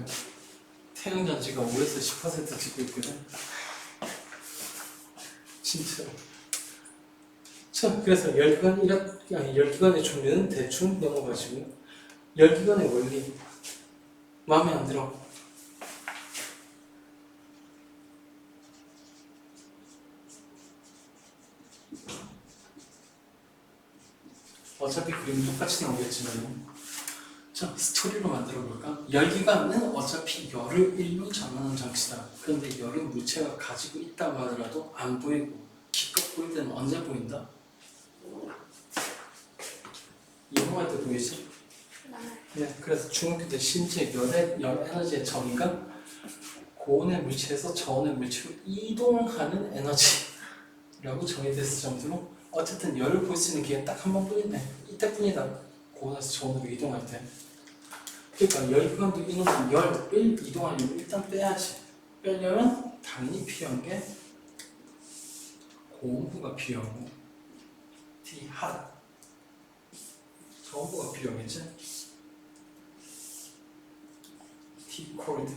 태양전지가 5에서 10% 찍고 있거든. 진짜 자, 그래서 열기관의 종류는 대충 넘어가시고 열기관의 원리 마음에 안 들어? 어차피 그림 똑같이 나오겠지만 자, 스토리로 만들어 볼까? 열기관은 어차피 열을 일로 전하는 장치다. 그런데 열은 물체가 가지고 있다고 하더라도 안 보이고 기껏 보일 때는 언제 보인다? 이동할 때 보이지? 네, 그래서 중학교 때 심지어 열 에너지의 정의가 고온의 물체에서 저온의 물체로 이동하는 에너지라고 정의됐을 정도로 어쨌든 열을 볼 수 있는 기회 딱 한 번뿐이네. 이때뿐이다. 고온에서 저온으로 이동할 때. 그러니까 열기관도 이놈은 열을 이동하려면 일단 빼야지. 빼려면 당연히 필요한 게 고온부가 필요하고 T 핫 저온부가 필요하겠지? T 콜드.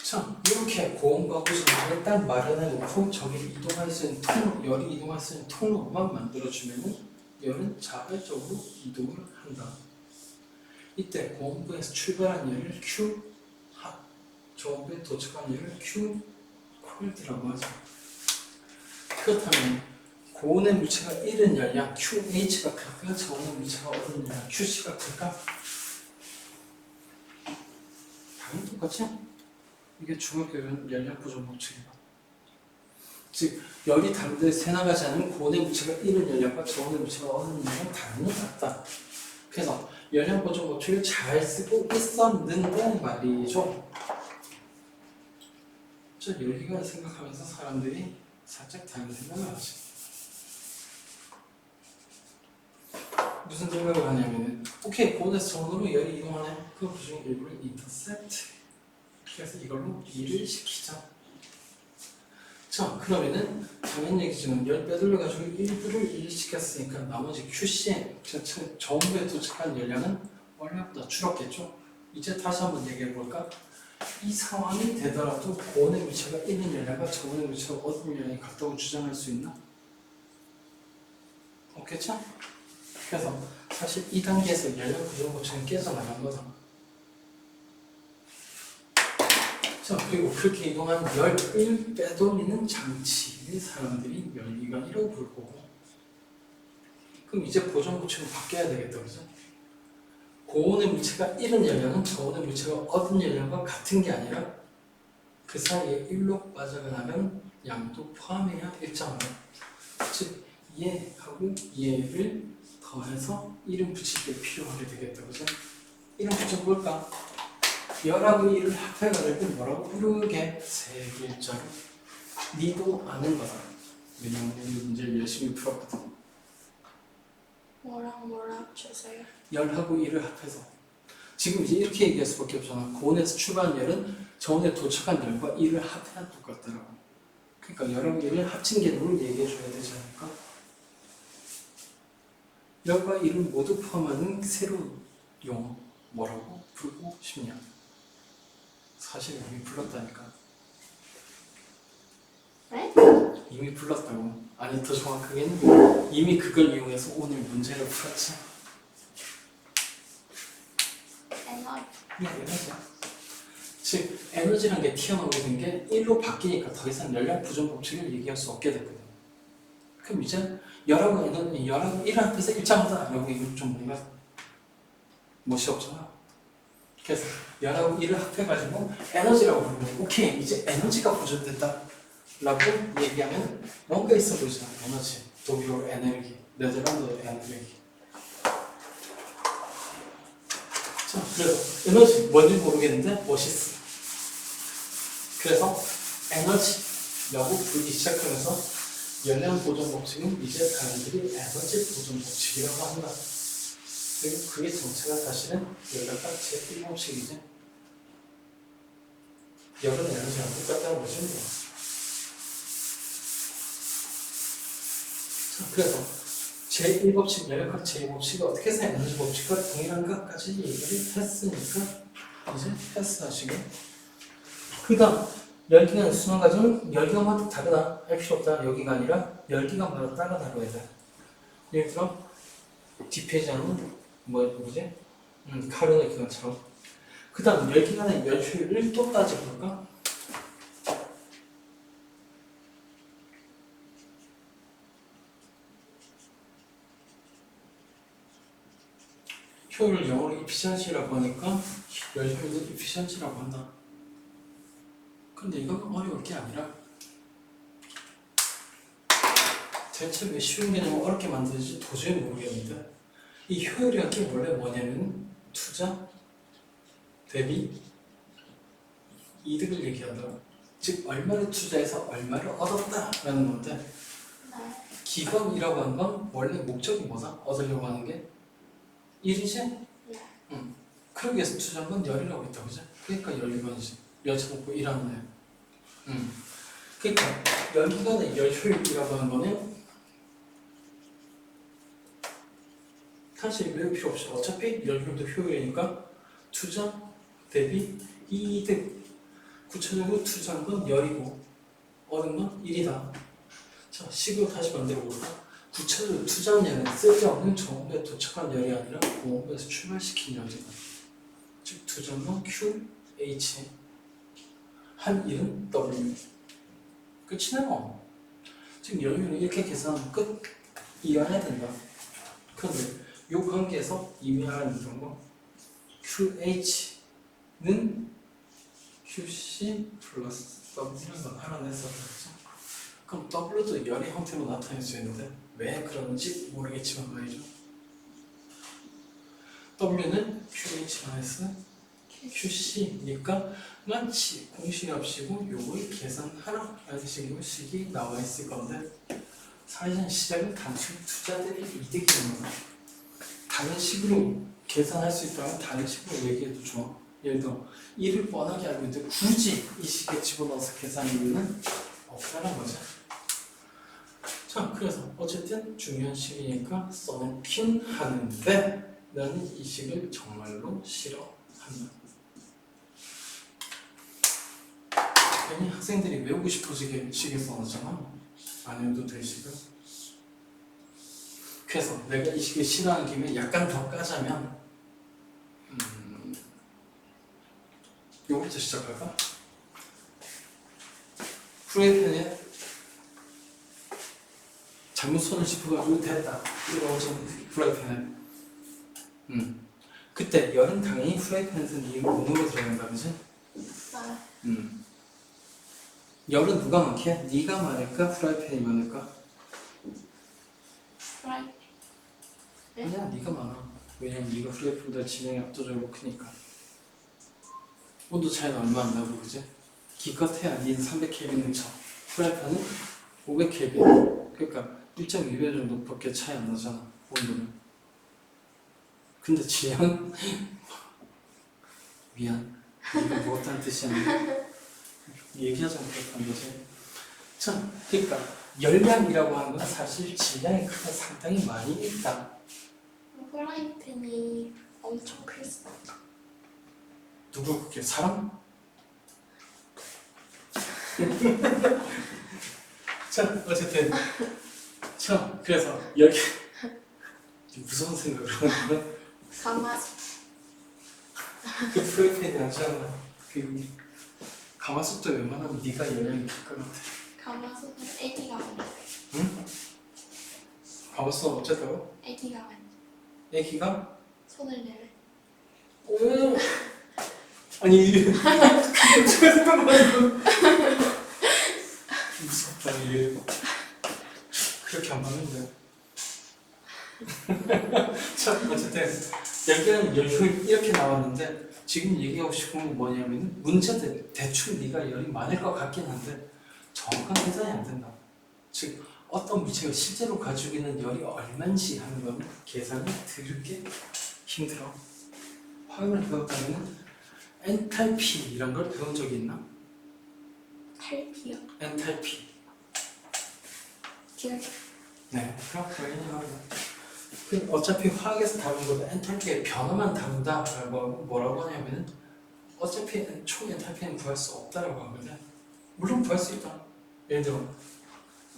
자, 이렇게 고온과 구성을 일단 마련해 놓고 저기 이동할 수 있는 열이 이동할 수 있는 통로만 만들어주면은 열은 자발적으로 이동을 한다. 이때 고온부에서 출발한 열을 Q 핫, 저온부에 도착한 열을 Q 콜드라고 하죠. 그렇다면 고온의 물체가 잃은 열량 QH가 클까? 저온의 물체가 얻은 열량 QC가 클까? 당연히 똑같지? 이게 중학교 열량 보존 법칙이다. 즉 열이 다른데 새나가지 않은 고온의 물체가 잃은 열량과 저온의 물체가 얻은 열량은 당연히 같다. 그래서 열량 보존 법칙을 잘 쓰고 있었는데 말이죠. 저 열기관을 생각하면서 사람들이 살짝 다른 생각을 하지. 무슨 생각을 하냐면은 오케이 고온에서 저온으로 열이 이동하네. 그 중에 일부를 인터셉트. 그래서 이걸로 일을 시키자. 자, 그러면은 당연 얘기지만 열 빼돌려 가지고 일부를 일을 시켰으니까 나머지 QCM 저온부에 도착한 열량은 원래보다 줄었겠죠. 이제 다시 한번 얘기해 볼까? 이 상황이 되더라도 고온의 물체가 있는 열량과 저온의 물체가 얻은 열량이 같다고 주장할 수 있나? 없겠죠? 그래서 사실 이 단계에서 열량 구조 법칙은 깨져나간 거다. 자, 그리고 그렇게 이동한 열을 빼돌리는 장치를 사람들이 열기관이라고 부를 거고. 그럼 이제 보존 법칙은 바뀌어야 되겠다, 그죠? 고온의 물체가 잃은 열량은 저온의 물체가 얻은 열량과 같은 게 아니라 그 사이에 일로 빠져나간 양도 포함해야 일정하다. 즉, 얘하고 얘를 더해서 이름 붙일 때 필요하게 되겠다, 그죠? 이름 붙여 볼까? 열하고 일을 합해가지고 뭐라고 부르게? 세 글자로. 니도 아는 거다. 왜냐면 이 문제를 열심히 풀었거든. 뭐랑 합쳐서요? 열하고 일을 합해서. 지금 이제 이렇게 얘기할 수밖에 없잖아. 고온에서 출발한 열은 저온에 도착한 열과 일을 합해야 똑같더라고. 그러니까 열하고 일을 합친 개념을 얘기해줘야 되지 않을까? 열과 일을 모두 포함하는 새로운 용어 뭐라고 부르고 싶냐? 사실 이미 불렀다니까. 네? 이미 불렀다고. 아니 더 정확하게는 이미 그걸 이용해서 오늘 문제를 풀었지. 에너지. 즉 에너지라는 게 튀어나오게 된 게 1로 바뀌니까 더 이상 열량 부존 법칙을 얘기할 수 없게 됐거든. 그럼 이제 열하고 에너지, 열하고 1을 합해서 일정하다. 여기 이거 좀 뭔가 멋이 없잖아. 그래서 열하고 1을 합해가지고 에너지라고 부르면 오케이 이제 에너지가 보존됐다 라고 얘기하면 뭔가 있어 보이잖아. 에너지, 독일어 에너지, 네덜란드 에너지. 자, 그래서 에너지 뭔지 모르겠는데 멋있어. 그래서 에너지라고 부르기 시작하면서 열량 보존 법칙은 이제 사람들이 에너지 보존 법칙이라고 한다. 그리고 그게 정체가 사실은 열량과 제1법칙이지. 열은 에너지랑 똑같다는 거지 뭐. 자, 그래서 제1법칙, 열량과 제2법칙이 어떻게 해서 에너지 법칙과 동일한가까지 얘기를 했으니까 이제 패스하시고 그 다음 열기관 순환 과정은 열기관마다 다르다 할 필요 없다. 여기가 아니라 열기관마다 따라 다뤄야 돼. 예를 들어 디페이지는 뭐지? 카르노 기관처럼. 그 다음 열기관의 열 효율을 또 따져볼까? 효율을 영어로 efficiency라고 하니까 열 효율도 efficiency라고 한다. 근데 이건 어려울 게 아니라 대체 왜 쉬운 개념을 어렵게 만드는지 도저히 모르겠는데 이 효율이라는 게 원래 뭐냐면 투자 대비 이득을 얘기한다. 즉 얼마를 투자해서 얼마를 얻었다라는 건데 네. 기관이라고 하는 건 원래 목적이 뭐다? 얻으려고 하는 게 일이지? 네. 그러기 위해서 투자한 건 열이라고 했다, 그죠? 그러니까 열기관이지. 열차놓고 일하는 애. 그러니까 열기관의 열 효율이라고 하는 거는 사실 외울 필요 없이 어차피 열 효율도 효율이니까 투자 대비 이득. 구체적으로 투자한 건 열이고 얻은 건 일이다. 자, 식으로 다시 만들어 볼까? 구체적으로 투자한 열은 쓸데없는 정보에 도착한 열이 아니라 공업에서 출발시킨 열이다. 즉 투자한 건 QH, 한 일은 W. 끝이네요. 지금 열효율은 이렇게 계산하면 끝. 이해해야 된다. 그런데 이 관계에서 이해하는 경우 QH는 QC 플러스 W라는 건 알아냈었죠. 그럼 W도 열의 형태로 나타낼 수 있는데 왜 그런지 모르겠지만 말이죠. W는 QH-QC니까 마치 공식이 없이고 요걸 계산하라라는 식으로 식이 나와 있을 건데 사실은 시작은 단순히 투자 대비 이득이라는 거야. 다른 식으로 계산할 수 있다면 다른 식으로 얘기해도 좋아. 예를 들어 1을 뻔하게 알고 있는데 굳이 이 식에 집어넣어서 계산할 이유는 없다는 거죠. 자, 그래서 어쨌든 중요한 식이니까 써놓긴 하는데 나는 이 식을 정말로 싫어한다. 괜히 학생들이 외우고 싶어지게 식을 써놨잖아. 안 외워도 될 식을. 그래서 내가 이 식을 싫어하는 김에 약간 더 까자면 요거부터 시작할까? 프라이팬에 잘못 손을 짚어가지고 됐다. 이러고서 프라이팬에 그때 열은 당연히 프라이팬에서 네 몸으로 들어간다, 그지? 네. 열은 누가 많게? 네가 많을까? 프라이팬이 많을까? 프라이. 네? 아니야, 네가 많아. 왜냐면 네가 프라이팬보다 지명이 압도적으로 크니까. 온도 차이는 얼마 안 나고, 그지? 기껏해야 니는 300켈빈을 쳐. 프라이팬은 500켈빈. 그러니까 1.2배 정도밖에 차이 안 나잖아, 온도는. 근데 질량은 미안. 이거 못한 뜻이 아니야. 얘기하자면 그렇다는 거지. 자, 그러니까 열량이라고 하는 건 사실 질량의 크기가 상당히 많이 있다. 프라이팬이 엄청 크겠어. 누구 그게 사람? 자, 어쨌든 자, 그래서 여기 무서운 생각을 하는 거는 가마솥. 그 프라이팬이 아니잖아. 그 가마솥도 웬만하면 네가 열량이 클 것 같아. 가마솥은 애기가 많아. 응? 가마솥은 어쨌다고? 애기가 많아. 애기가? 손을 내래. 오. 아니 이게 그게 생각나는 무섭다 이게. 그렇게 안 봤는데. 자, 어쨌든 열개는 열효율 이렇게 나왔는데 지금 얘기하고 싶은 건 뭐냐면 문제들 대충 네가 열이 많을 것 같긴 한데 정확한 계산이 안 된다. 즉 어떤 물체가 실제로 가지고 있는 열이 얼마인지 하는 건 계산이 드럽게 힘들어. 화학을 배웠다면 엔탈피 이런 걸 배운 적이 있나? 탈피요. 엔탈피. 기억이. 네, 그럼 당연히 하고. 어차피 화학에서 다룬 것도 엔탈피의 변화만 다룬다라고 하고 뭐라고 하냐면은 어차피 총 엔탈피는 구할 수 없다라고 하거든. 물론 구할 수 있다. 예를 들어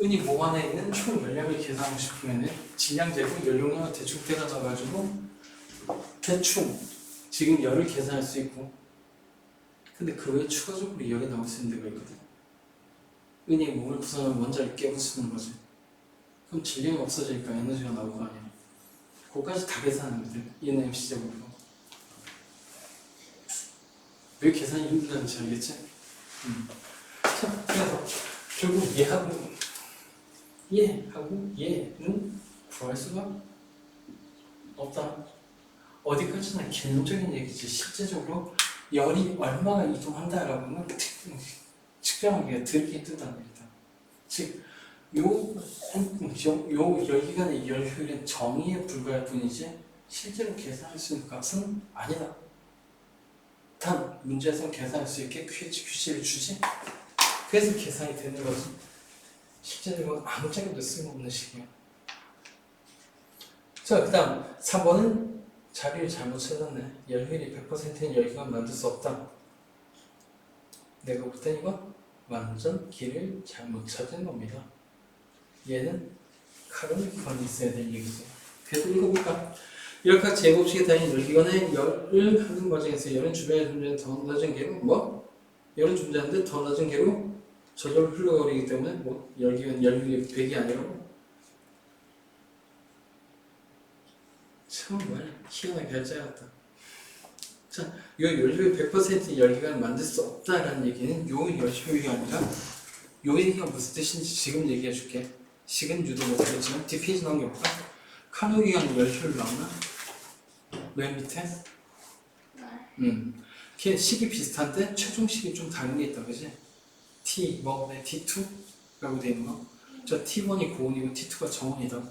은이 몸 안에 있는 총 열량을 계산하고 싶으면 질량 제곱 연료량을 대충 때려 넣어가지고 대충 지금 열을 계산할 수 있고, 근데 그 외에 추가적으로 열이 나올 수 있는 데가 있거든. 은이 몸을 구성하는 원자를 깨부수는 거지. 그럼 질량이 없어지니까 에너지가 나올 거 아니야. 그거까지 다 계산하면 돼. 얘는 MC 제곱으로. 왜 계산이 힘들다는지 알겠지? 자, 그래서 결국 얘하고 얘는 구할 수가 없다. 어디까지나 개념적인 얘기지 실제적으로 열이 얼마나 이동한다라고는 측정하기가 되게 힘들다는 겁니다. 즉, 요 열기관의 열 효율은 정의에 불과할 뿐이지 실제로 계산할 수 있는 값은 아니다. 단 문제에서 계산할 수 있게 규칙을 주지. 그래서 계산이 되는 거지. 실제적으로 아무짝에도 쓸모없는 식이야. 자, 그 다음 3번은 자리를 잘못 찾았네. 열효율이 100%인 열기관 만들 수 없다. 내가 볼 땐 이거 완전 길을 잘못 찾은 겁니다. 얘는 카르미건이 있어야 될 얘기죠. 그래도 읽어볼까? 이렇게 제곱식에 달린 열기관의 열을 하는 과정에서 열은 주변에 존재하는 더 낮은 개로 열은 존재하는데 더 낮은 개로 저절로 흘러가버리기 때문에 열기관 열효율이 100이 아니라고? 정말 희한하게 잘 짜였다. 자, 요 열효율 100% 열기관을 만들 수 없다라는 얘기는 요 열효율이 아니라 요 얘기가 무슨 뜻인지 지금 얘기해 줄게. 식은 유도 못하겠지만 뒷페이지 넘겨볼까? 카노기관 열효율 나오나? 맨 밑에? 걔 식이 비슷한데 최종식이 좀 다른 게 있다, 그지? T, T2? 라고 되어 있는 거. 저 T1이 고온이고 T2가 정온이다.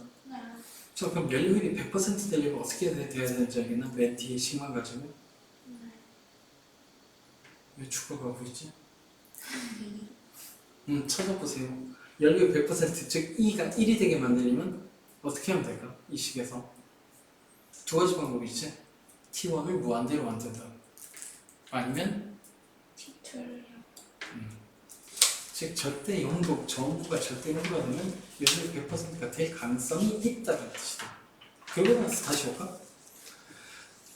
자, 그럼 연료율이 100% 되려면 어떻게 돼야 되는지 알겠나? 맨 뒤에 식만 가지고. 왜 죽어가고 있지? 찾아보세요. 연료율 100%, 즉 E가 1이 되게 만들려면 어떻게 하면 될까? 이 식에서. 두 가지 방법이 있지. T1을 무한대로 만든다. 아니면 T2를 즉 절대 영도, 정부가 절대 영도가 되면 연료율 100%가 될 가능성이 있다는 뜻이다. 그러고 나서 다시 볼까?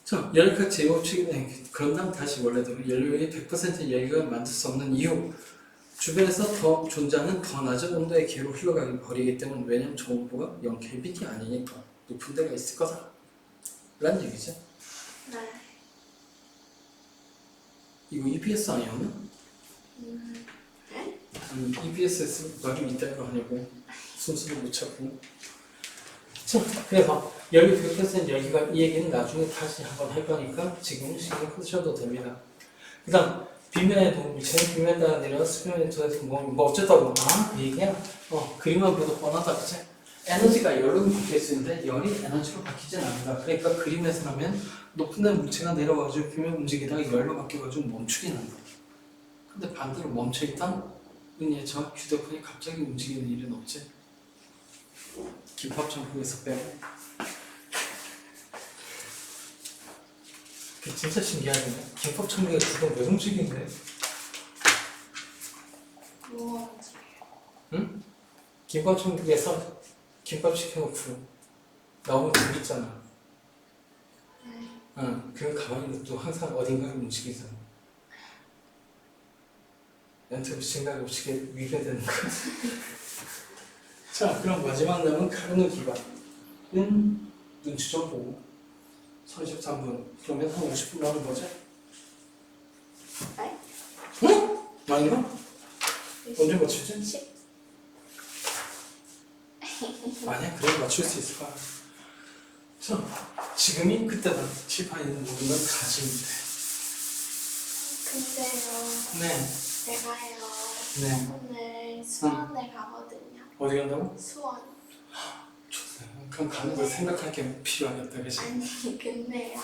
자, 열각 제곱식이 그런 다음 다시 원래대로 연료율이 100% 열기가 만들 수 없는 이유, 주변에서 더 존재하는 더 낮은 온도의 개로 흘러가기 버리기 때문에, 왜냐면 저 온도가 0켈빈이 아니니까 높은 데가 있을 거다 라는 얘기죠. 네. 이거 EBS 아니었나? 네? 아니, EBS에서 말이 이따위로 하냐고 순서를 못 찾고. 자, 그래서 열기 100% 열기가 이 얘기는 나중에 다시 한번 할 거니까 지금은 신경 끄셔도 됩니다. 그 다음 비면에 도움 미치는 비면에 따라 내려 수면에 도해서 뭐 어쨌다고. 그 얘기야? 그림만 봐도 뻔하다, 그치? 에너지가 열로 바뀔 수 있는데 열이 에너지로 바뀌진 않는다. 그러니까 그림에서 하면 높은 데 물체가 내려가지고 비면 움직이다가 열로 바뀌어가지고 멈추긴 한다. 근데 반대로 멈춰있던 저 휴대폰이 갑자기 움직이는 일은 없지. 김밥 천국에서 빼고. 그게 진짜 신기하네. 김밥 천국에 주변 왜 움직이는데? 뭐 응? 김밥 천국에서 김밥 시켜놓고 나오면 재밌잖아. 응, 그럼 가만히 놔도 항상 어딘가를 움직이잖아. 연습 생각 없이 위배되는 거지. 자, 그럼 마지막 남은 카르노 기반은 눈치 좀 보고 33분. 그러면 한 50분 남은 거지? 네? 응? 아닌가? 언제 맞추지? 10. 아니야, 그래 맞출 수 있을 거야. 자, 지금이 그때다. 칠판에 있는 모든 걸 가지면 돼. 근데요, 네. 제가요, 네. 오늘 수원에 가거든요. 어디 간다고? 수원. 좋습니다. 그럼 가면서 생각할 게 필요하겠다, 그치? 아니, 근데요,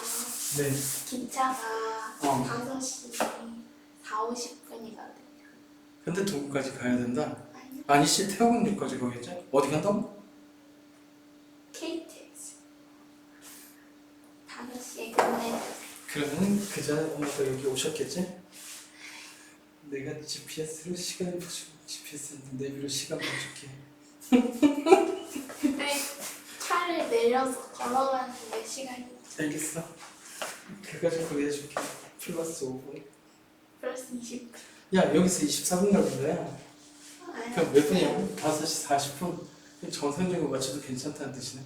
네. 기차가 5시 50분이거든요. 근데 동구까지 가야 된다? 아니요, 아니씨, 태화강역까지 가겠지? 어디 간다고? KTX. 5시에 끝내주세요. 그러면 그 전에 엄마가 여기 오셨겠지? 내가 GPS로 시간을 보시고 GPS 내비로 시간 봐줄게. 근데 차를 내려서 걸어가는 게 시간이 알겠어. 그까지 거기 해줄게. 플러스 5분. 플러스 20분. 야 여기서 24분 걸린다. 그럼 몇 분이야? 5시 40분. 정상적으로 맞춰도 괜찮다는 뜻이네.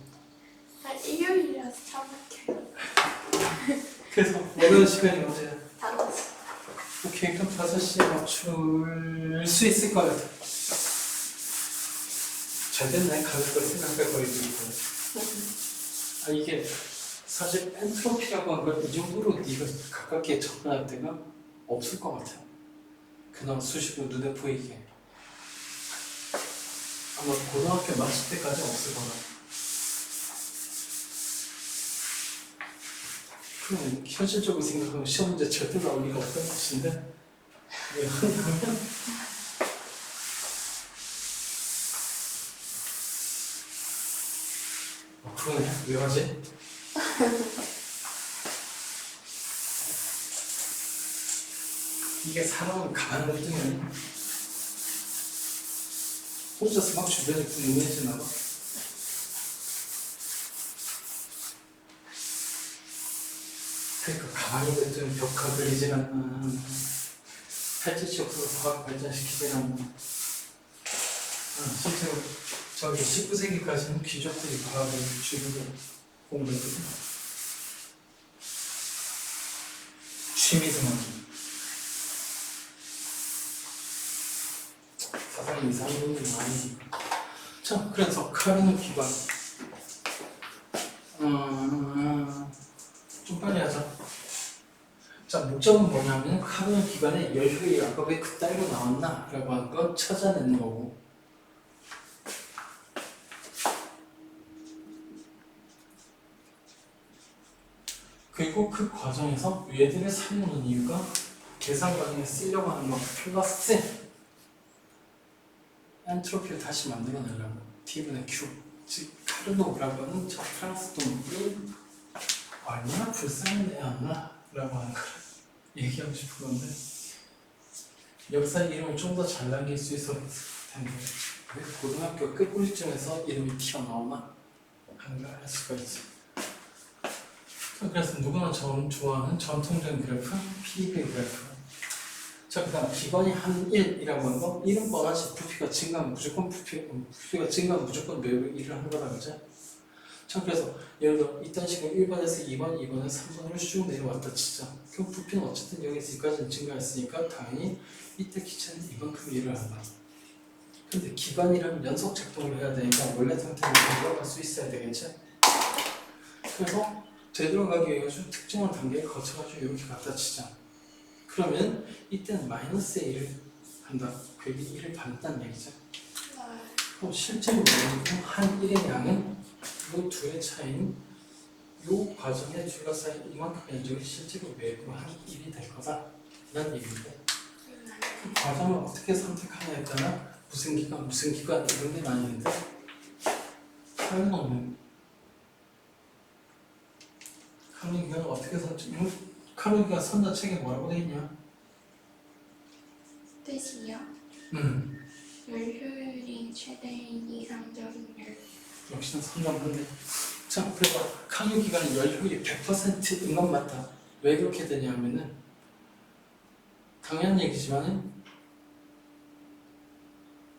일요일이라서 차 막혀요. 그래서 원하는 시간이 언제야? 5시. 오케이, 그럼 5시에 맞출 수 있을 것 같아. 잘 됐네. 가는 걸 생각할 거리도 있고. 아, 이게 사실 엔트로피라고 하는 걸 이 정도로 네가 가깝게 접근할 때가 없을 것 같아. 그냥 수식으로 눈에 보이게. 아마 고등학교 마칠 때까지 없을 거라. 그럼 현실적으로 생각하면 시험 문제 절대 나올 리가 없다는 뜻인데 왜 하냐면 그러네. 왜 하지? 이게 사람을 가만히 놔두면 혼자서 막 주변에 궁금해지나 봐. 그러니까 가만히 놔두면 벽화 그리질 않나, 팔찌치 없어서 과학 발전시키질 않나. 실제로 저기 19세기까지는 귀족들이 과학을 주로 공부했거든요. 취미생활. 사상이 이상한 분들이 많으니까. 자, 그래서 카르는 기관. 좀 빨리 하자. 자, 목적은 뭐냐면 카르는 기관의 열효의 아까 왜 그따위로 나왔나? 라고 하는 걸 찾아내는 거고. 그리고 그 과정에서 얘들을 살려놓은 이유가 계산 과정에 쓰려고 하는 것 플러스 엔트로피를 다시 만들어내려고. T분의 Q. 즉 카르노라고 하는 저 프랑스 동물이 얼마나 불쌍한 애였나 라고 하는 걸 얘기하고 싶은 건데 역사 이름을 좀 더 잘 남길 수 있었을 텐데 왜 고등학교 끝물쯤에서 이름이 튀어나오나 하는 걸 알 수가 있지. 그래서 누구나 좋아하는 전통적인 그래프, PV 그래프. 자, 그 다음 기관이 한 1이라고 하는 거 1은 뻔하지. 부피가 증가하면 무조건 부피가 증가하면 무조건 매우 1을 한 거다, 그죠? 자, 그래서 예를 들어 이딴 식으로 1번에서 2번, 2번에서 3번으로 쭉 내려왔다 치자. 그럼 부피는 어쨌든 여기서 여기까지는 증가했으니까 당연히 이때 기체는 이만큼 일을 한다. 근데 기관이라면 연속 작동을 해야 되니까 원래 상태로 되돌아갈 수 있어야 되겠지? 그래서 되돌아가기 위해 특정한 단계를 거쳐가지고 이렇게 갖다 치자. 그러면 이때는 마이너스 1을 한다. 그게 1을 받는다는 얘기죠. 그럼 실제로 뭐냐면 한 1의 양은 이 둘의 차이는 이 과정에 둘러싸인 이만큼의 인적이 실제로 외부로 한 1이 될 거다. 이런 얘기인데 그 과정을 어떻게 선택하냐에 따라 무슨 기관 이런 게 많이 있는데 카르노는 카르노기관을 어떻게 카르노기관 선자 책에 뭐라고 돼 있냐? 뜻이요? 열효율이 최대인 이상적인 열. 역시나 선담한데. 자, 그래서 카르노기관의 열효율이 100%인 건 맞다. 왜 그렇게 되냐면은 당연한 얘기지만은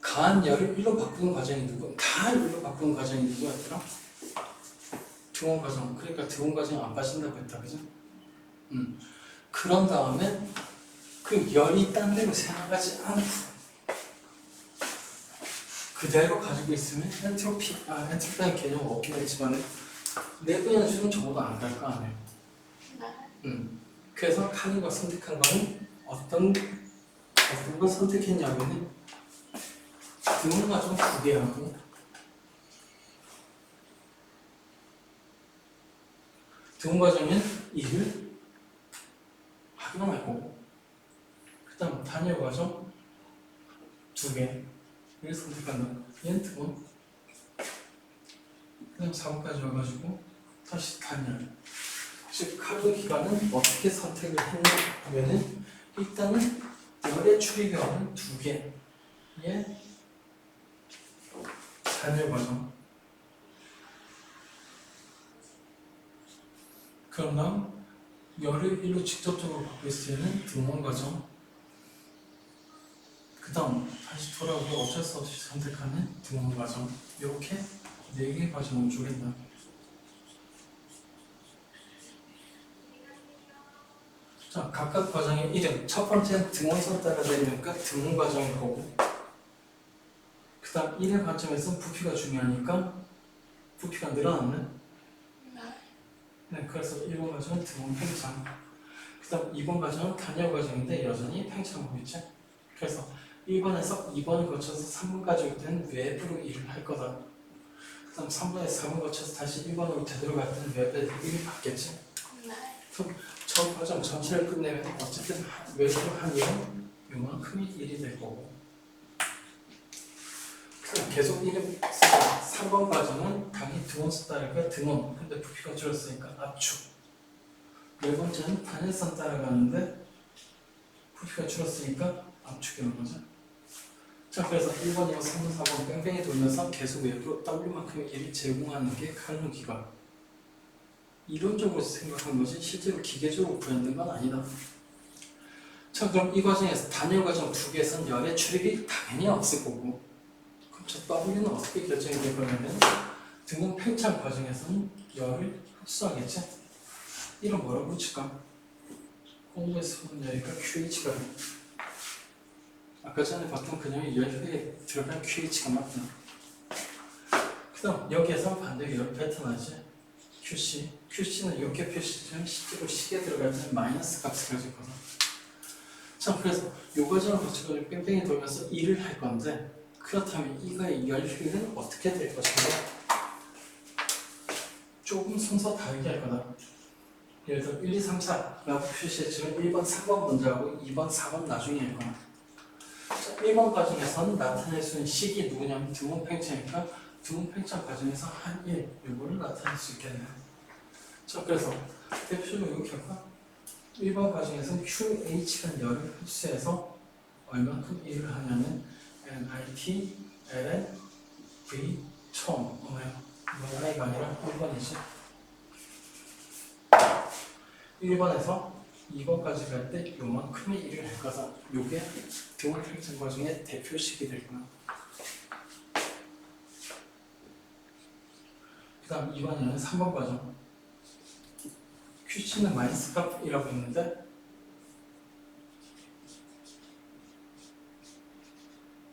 가한 열을 1로 바꾸는 과정이 가한 1로 바꾸는 과정이 누구였더라? 등원 과정. 그러니까 등원 과정 안 빠진다고 했다, 그죠? 그런 다음에 그 열이 딴 데로 새나가지 않고 그대로 가지고 있으면 엔트로피라는 개념은 없긴 했지만 내부 연수는 적어도 안 갈 거 아니에요. 그래서 카르노가 선택한 거는 어떤 걸 선택했냐면은 등원 과정 2개 하고 등원 과정은 2를 확인할 거고 그 다음 단열 과정 2개를 선택한다. 얘는 등원 그 다음 4번까지 와가지고 다시 단열. 즉 카르노 기관은 어떻게 선택을 했냐면은 일단은 열의 추리경은 2개의 단일 과정. 그럼 다음 열을 1로 직접적으로 바꿀 수 있는 등원 과정. 그 다음 다시 돌아오고 어쩔 수 없이 선택하는 등원 과정. 이렇게 4개의 과정을 쪼갠다. 자, 각각 과정의 이름. 첫 번째는 등원선 따라 내리면 끝, 등원 과정일 거고, 그 다음 1의 관점에서 부피가 중요하니까 부피가 늘어났네. 네. 네, 그래서 1번 과정은 등원 팽창. 그 다음 2번 과정은 단열 과정인데 여전히 팽창하고 있지. 그래서 1번에서 2번을 거쳐서 3번까지 올 때는 외부로 일을 할 거다. 그 다음 3번에서 4번 거쳐서 다시 1번으로 되돌아갈 때는 외부에 일을 받겠지. 네. 그럼 저 과정 전체를 끝내면 어쨌든 외부로 한 일은 요만큼이 일이 될 거고, 그럼 계속 이름 쓰자. 3번 과정은 당연히 등원 따라가 등원, 근데 부피가 줄었으니까 압축. 네 번째는 단일선 따라가는데 부피가 줄었으니까 압축이라는 거죠. 자, 그래서 1번이고 3번, 4번 뺑뺑이 돌면서 계속 외부로 W만큼의 일을 제공하는 게 칼륨기관. 이론적으로 생각한 거지 실제로 기계적으로 구현된 건 아니다. 자, 그럼 이 과정에서 단일 과정 2개에서는 열의 출입이 당연히 없을 거고, 그럼 저 W는 어떻게 결정이 될 거냐면 등원 팽창 과정에서는 열을 흡수하겠지. 이런 뭐라고 붙일까? 공부에서 본 여기가 QH가, 아까 전에 봤던 그녀의 열에 들어간 QH가 맞다. 그 다음 여기에서 반대로 열 패턴하지. QC는 이렇게 표시되면 실제로 식에 들어갈 때는 마이너스 값을 가질 거다. 자, 그래서 이 과정을 거쳐서 뺑뺑이 돌면서 일을 할 건데, 그렇다면 이거의 열효율은 어떻게 될 것인가? 조금 순서 다르게 할 거다. 예를 들어 1, 2, 3, 4라고 표시했지만 1번, 3번 먼저 하고 2번, 4번 나중에 할 거야. 자, 1번 과정에서는 나타낼 수 있는 식이 누구냐면 등원 팽창이니까 등원 팽창 과정에서 한 1, 요거를 나타낼 수 있겠네요. 자, 그래서 대표적으로 이렇게 할까? 1번 과정에서는 QH가 열을 흡수해서 얼마큼 일을 하냐면 NIT, LN, V, 처음 뭐예요? I가 아니라 1번이지. 1번에서 2번까지 갈 때 요만큼의 일을 할 거다. 요게 등원 팽창 과정의 대표식이 될 거야. 그 다음 2번에는 3번 과정. QC는 마이너스 값이라고 했는데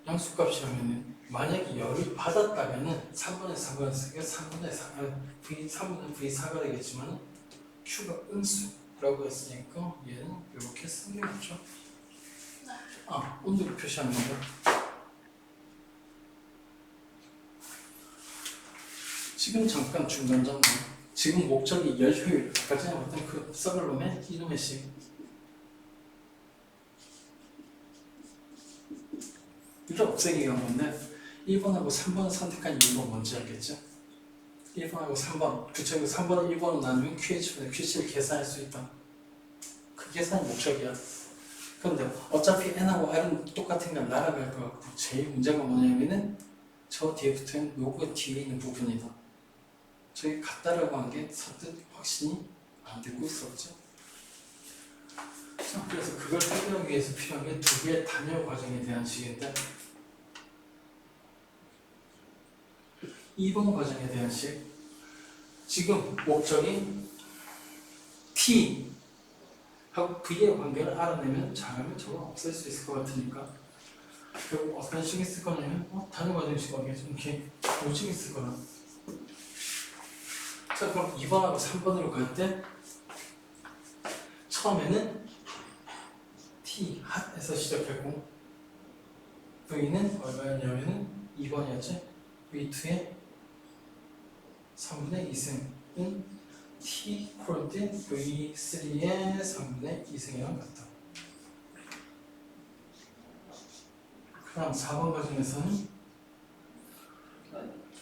양수값이라면 만약에 열을 받았다면 3분의 4가 쓰게 3분의 3분의 V4가 되겠지만 Q가 음수라고 했으니까 얘는 이렇게 쓰는 게 맞죠? 네. 온도를 표시하는 건데, 지금 잠깐 중간 정리. 지금 목적이 열 효율, 아까 전에 봤던 그 썩을 놈의 이놈의 식. 이게 없애기 위한 건데 1번하고 3번을 선택한 이유가 뭔지 알겠죠? 1번하고 3번, 그쵸? 3번을 1번으로 나누면 QH분의 QC를 계산할 수 있다. 그 계산이 목적이야. 그런데 어차피 N하고 R은 똑같은 걸 날아갈 것 같고, 제일 문제가 뭐냐면은 저 뒤에 붙은 요거 뒤에 있는 부분이다. 저기 같다라고 한 게 선뜻 확신이 안 되고 있었죠. 자, 그래서 그걸 해결하기 위해서 필요한 게 2개의 단열 과정에 대한 식인데, 2번 과정에 대한 식. 지금 목적이 T 하고 V의 관계를 알아내면 잘하면 저걸 없앨 수 있을 것 같으니까, 결국 어떤 식이 쓸 거냐면 단열 과정식 하겠죠. 이렇게 요식이 쓸 거라. 자, 그럼 2번하고 3번으로 갈 때 처음에는 T 핫에서 시작했고 V는 얼마였냐면은 2번이었지. V2의 3분의 2승은 T 콜때 V3의 3분의 2승이랑 같다. 그 다음 4번 과정에서는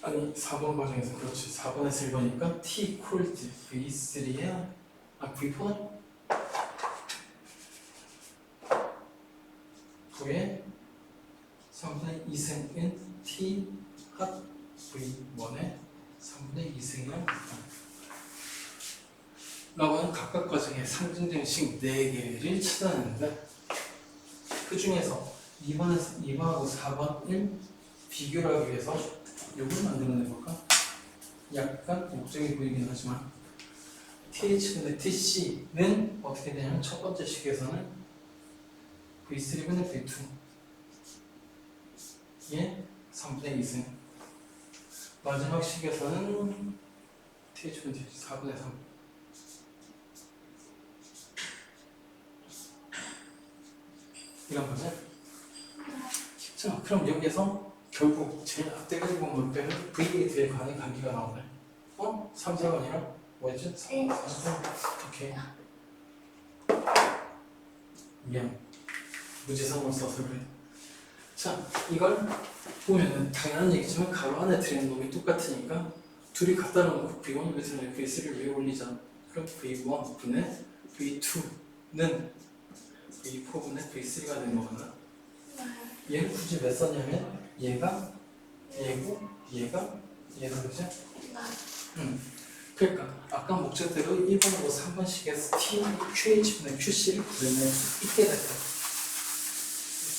4번 과정에서 그렇지. 4번에서 1번이니까 T 콜때 V3의 V4? 9의 3분의 2승은 T 핫 V1의 3분의 2승이랑 라고는 각각 과정의 상징정식 4개를 찾아내는데 그 중에서 2번하고 4번을 비교를 하기 위해서 이걸 만들어내볼까? 약간 목적이 보이긴 하지만 TH분의 TC는 어떻게 되냐면 첫 번째 식에서는 V3분의 V2의 3분의 2승 마지막 식에서는 TH분의 TC 4분의 3 이런 거죠? 자, 그럼 여기에서 결국 제일 앞대가리 보면 빼면 V8에 관한 관계가 나오네. 3, 4가 아니라 뭐였지? 3, 4, 오케이. 미안. 무지성을 써서 그래. 자, 이걸 보면은 당연한 얘기지만 가로 안에 들어있는 놈이 똑같으니까 둘이 갖다 놓고 V1 밑에는 V3를 위에 올리자. 그럼 V1 분의 V2는 V4분의 V3가 된 거거든. 얘를 굳이 왜 썼냐면 얘가 얘고 얘가 얘다 그지? 그러니까 아까 목적대로 1번하고 3번씩에서 T, QH분의 QC를 구해낼 수 있게 됐다.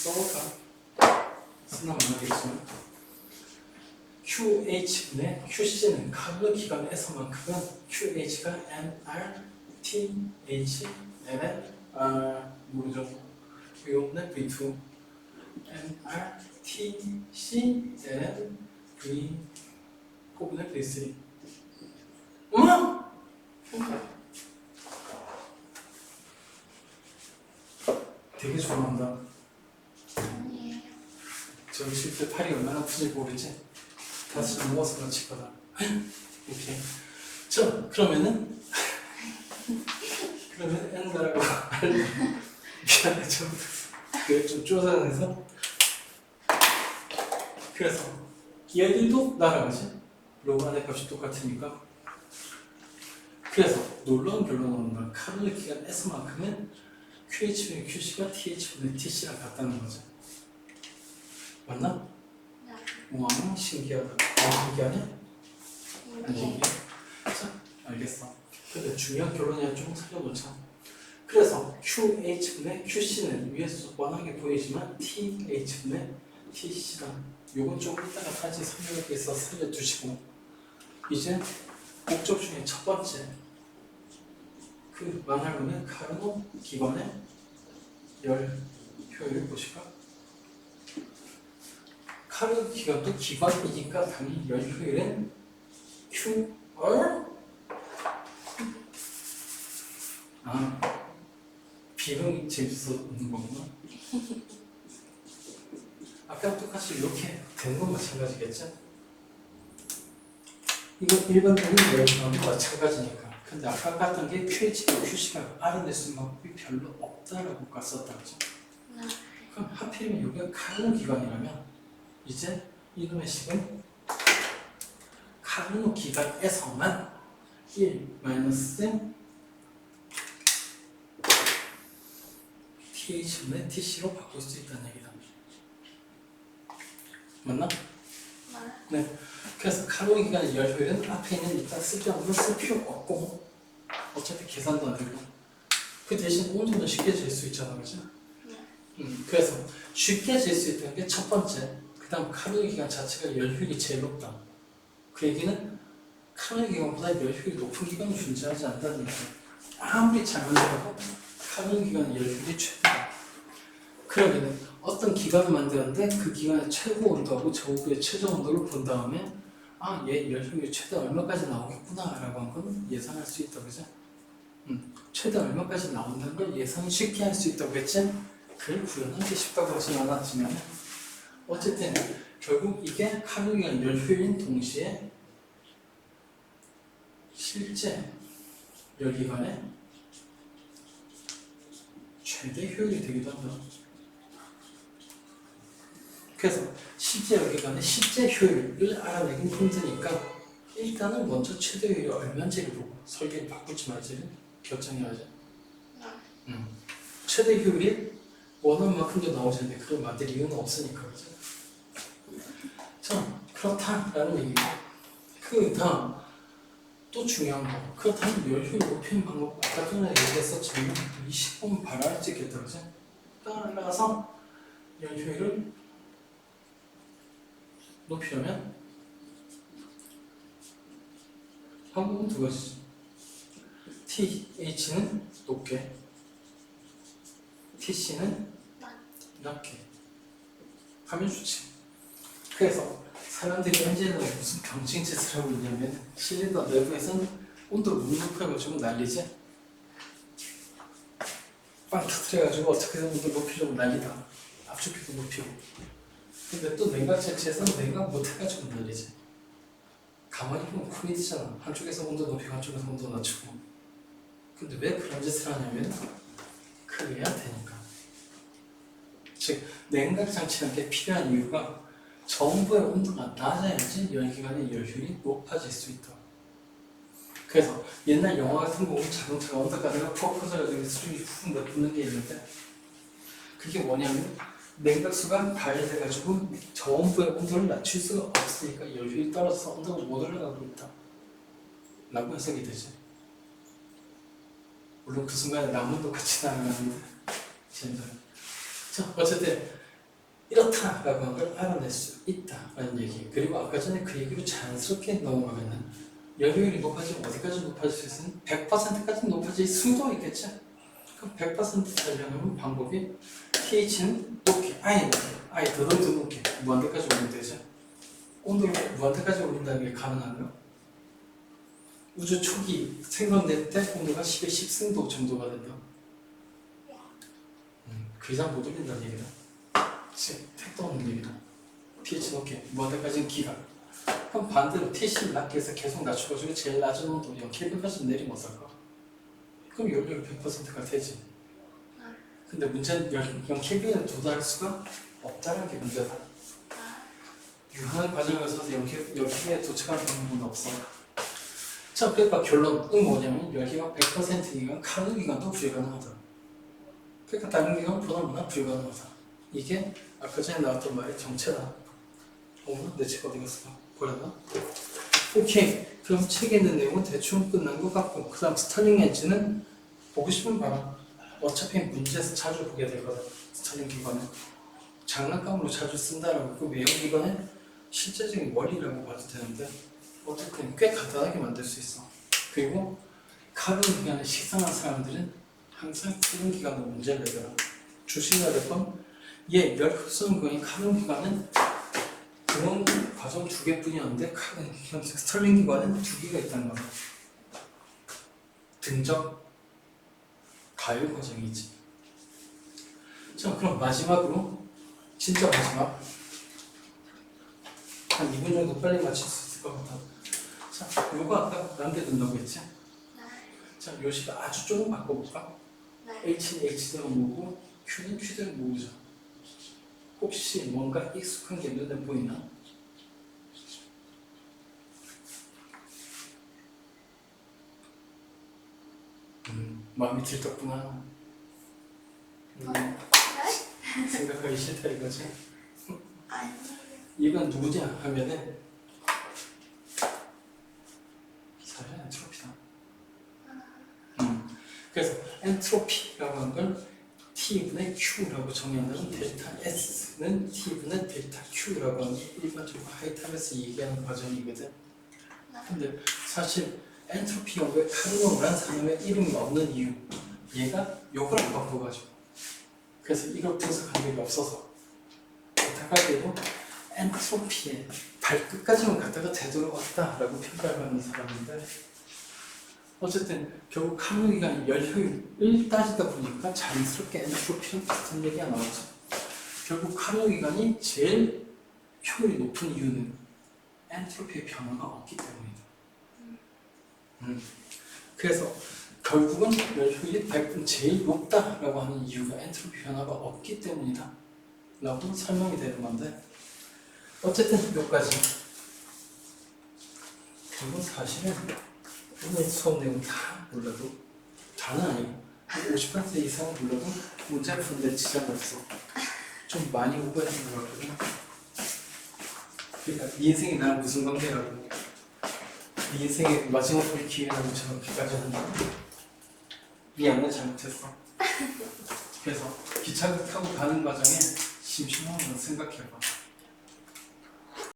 써볼까? 쓰나 모르겠지만 QH분의 QC는 카르노 기관에서만큼은 QH가 NR, TH, LN, 모르죠. V1의 V2, NR, TC, LN, V4분의 V3. 되게 좋아한다. 아니에요. 저 칠때 팔이 얼마나 아픈지 모르지? 다시 좀 누워서 그렇지 거다. 오케이. 자, 그러면은 N가라고 미안해 좀 쪼잔해서 그래서 얘들도 날아가지. 로그 안의 값이 똑같으니까. 그래서 놀라운 결론은 뭔가 카르노 기간 S만큼은 QH분의 QC가 TH분의 TC랑 같다는 거죠. 맞나? 네. 와 신기하다. 신기하냐? 안 신기해? 자, 알겠어. 근데 중요한 결론이야 좀 살려놓자. 그래서 QH분의 QC는 위에서 뻔하게 보이지만 TH분의 TC다. 요건 좀 이따가 다시 설명을 위해서 살려두시고 이제 목적 중에 첫 번째 그 만화로는 카르노 기관의 열 효율을 보실까? 카르노 기관도 기관이니까 당연히 열 효율은 QR 비명이 재밌어서 웃는 거구나. 아까 똑같이 이렇게 된 건 마찬가지겠죠? 이건 일반적인 열정도 마찬가지니까. 근데 아까 봤던 게 QH가 QC가 알아낼 수 있는 방법이 별로 없다라고 갔었다 그죠? 그럼 하필이면 여기가 카르노 기관이라면 이제 이놈의 식은 카르노 기관에서만 1 TH분의 TC로 바꿀 수 있다는 얘기다. 맞나? 네. 그래서 카르노 기관의 열 효율은 앞에 있는 일단 쓸데없는 걸 쓸 필요 없고 어차피 계산도 안 되고 그 대신 온도는 쉽게 잴 수 있잖아, 그죠? 그래서 쉽게 잴 수 있다는 게 첫 번째. 그 다음 카르노 기관 자체가 열 효율이 제일 높다. 그 얘기는 카르노 기관보다 열 효율이 높은 기관이 존재하지 않는다는 얘기야. 아무리 잘 만들어도 카르노 기관의 열 효율이 최고다. 그러면은 어떤 기관을 만들었는데 그 기관의 최고 온도하고 저구의 최저 온도를 본 다음에 얘 열 효율이 최대 얼마까지 나오겠구나 라고 한 건 예상할 수 있다, 그죠? 최대 얼마까지 나온다는 걸 예상 쉽게 할 수 있다고 했지? 그걸 구현하기 쉽다고 하진 않았지만 어쨌든 결국 이게 카르노 기관 열 효율인 동시에 실제 열기관의 최대 효율이 되기도 한다. 그래서 실제 열기관의 실제 효율을 알아내긴 힘드니까 일단은 먼저 최대 효율이 얼마인지를 보고 설계를 바꿀지 말지를 결정해야지. 최대 효율이 원하는 만큼도 나오지 않는데 그걸 만들 이유는 없으니까 그죠? 자, 그렇다라는 얘기고 그 다음 또 중요한 거 그렇다면 열효율 높이는 방법 아까 전에 얘기했었지만 20번 발화를 찍겠다 그지? 따라가서 열효율을 높이려면 방법은 두 가지지 TH는 높게 TC는 낮게 하면 좋지 그래서 사람들이 현재는 무슨 병증 짓을 하고 있냐면 실린더 내부에서는 온도를 못 높여가지고 난리지 빵 터트려가지고 어떻게든 온도 높이려고 난리다 압축기도 높이고 근데 또 냉각 채취에서는 냉각 못해가지고 난리지 가만히 보면 코미디잖아 한쪽에서 온도 높이고 한쪽에서 온도 낮추고 근데 왜 그런 짓을 하냐면 그래야 되니까 즉 냉각 장치라는 게 필요한 이유가 전부의 온도가 낮아야지 열기관의 열효율이 높아질 수 있다. 그래서 옛날 영화 같은 거 보면 자동차가 온도가다가 푹 퍼져가지고 수증기 훅 내뿜는 게 있는데 그게 뭐냐면 냉각수가 발휘돼가지고 전부의 온도를 낮출 수가 없으니까 열효율이 떨어져서 온도가 못 올라가고 있다. 라고 해석이 되지. 물론 그 순간에 남문도 같이 나가는데 재밌어요. 자 어쨌든 이렇다라고 하는 걸 알아낼 수 있다라는 얘기 그리고 아까 전에 그 얘기로 자연스럽게 넘어가면은 열효율이 높아지면 어디까지 높아질 수 있으면 100%까지 높아질 수도 있겠지 그럼 100% 되려면 방법이 pH는 높게 아예 더더 높게 무한대까지 올리면 되죠 온도를 무한대까지 올린다는 게 가능하고요 우주 초기 생성될 때 온도가 10의 10승도 정도가 된다 그 이상 못 올린다는 얘기다 택도 없는 얘기다. pH 높게 무한대까지는 기간. 그럼 반대로 TC 낮게 해서 계속 낮춰가지고 제일 낮은 온도 0Kelvin까지 내리면 어떨까? 그럼 열효율 100%가 되지. 근데 문제는 0Kelvin에 도달할 수가 없다는 게 문제다. 유한한 과정을 거쳐서 0Kelvin에 도착하는 방법은 없어. 자, 그러니까 결론은 뭐냐면 열기가 100%이면 카르노 기간도 불가능하다. 그러니까 다른 기간보다 불가능하다. 이게 아까 전에 나왔던 말의 정체다. 내 책 어디 갔어? 버렸나? 오케이. 그럼 책에 있는 내용은 대충 끝난 것 같고 그 다음 스터링 엔진은 보고 싶으면 봐라. 어차피 문제에서 자주 보게 되거든. 스터링 기관은 장난감으로 자주 쓴다라고 그 외형 기관은 실제적인 원리라고 봐도 되는데 어쨌든 꽤 간단하게 만들 수 있어. 그리고 카본 기관을 식상한 사람들은 항상 카본 기관으로 문제를 내더라. 주시해야 될 건 열 흡수는 거의 카본 기관은 그런 과정 2개뿐이었는데 스터링 기관은 2개가 있다는 거야. 등적, 가열 과정이지. 자, 그럼 마지막으로 진짜 마지막 한 2분 정도 빨리 마칠 수 있을 것 같아. 자, 요거 아까 남겨둔다고 했지? 자, 요 식을 아주 조금 바꿔볼까? H는 H대로 모으고 Q는 Q대로 모으자. 혹시 뭔가 익숙한 게 눈에 보이나? 마음이 들떴구나. 생각하기 싫다 이거지? 아니. 이건 누구냐 하면은 사실 엔트로피다. 그래서 엔트로피라고 하는 걸 T분의 Q라고 정의한다면 델타 S는 T분의 델타 Q라고 하는 게 일반적으로 하이탑에서 얘기하는 과정이거든. 근데 사실 엔트로피가 왜 카르노라는 사람의 이름이 없는 이유 얘가 요걸 안 바꿔가지고 그래서 이걸 분석한 적이 없어서 안타깝게도 엔트로피의 발끝까지만 갔다가 되돌아왔다라고 평가를 받는 사람인데 어쨌든 결국 카르노기가 열효율을 따지다 보니까 자연스럽게 엔트로피랑 같은 얘기가 나오죠. 결국 카르노기관이 제일 효율이 높은 이유는 엔트로피의 변화가 없기 때문이다. 그래서 결국은 열효율이 100분 제일 높다라고 하는 이유가 엔트로피 변화가 없기 때문이다 라고 설명이 되는 건데 어쨌든 여기까지. 그리고 사실은 오늘 수업 내용 다 몰라도 다는 아니고 50% 이상은 몰라도 문제 푸는데 지장이 없어. 좀 많이 공부했던 것 같거든. 그러니까 네 인생이 나랑 무슨 관계라고. 네 인생의 마지막 볼 기회라고 저렇게까지 한다. 미안해, 잘못했어. 그래서 기차를 타고 가는 과정에 심심하면 생각해봐.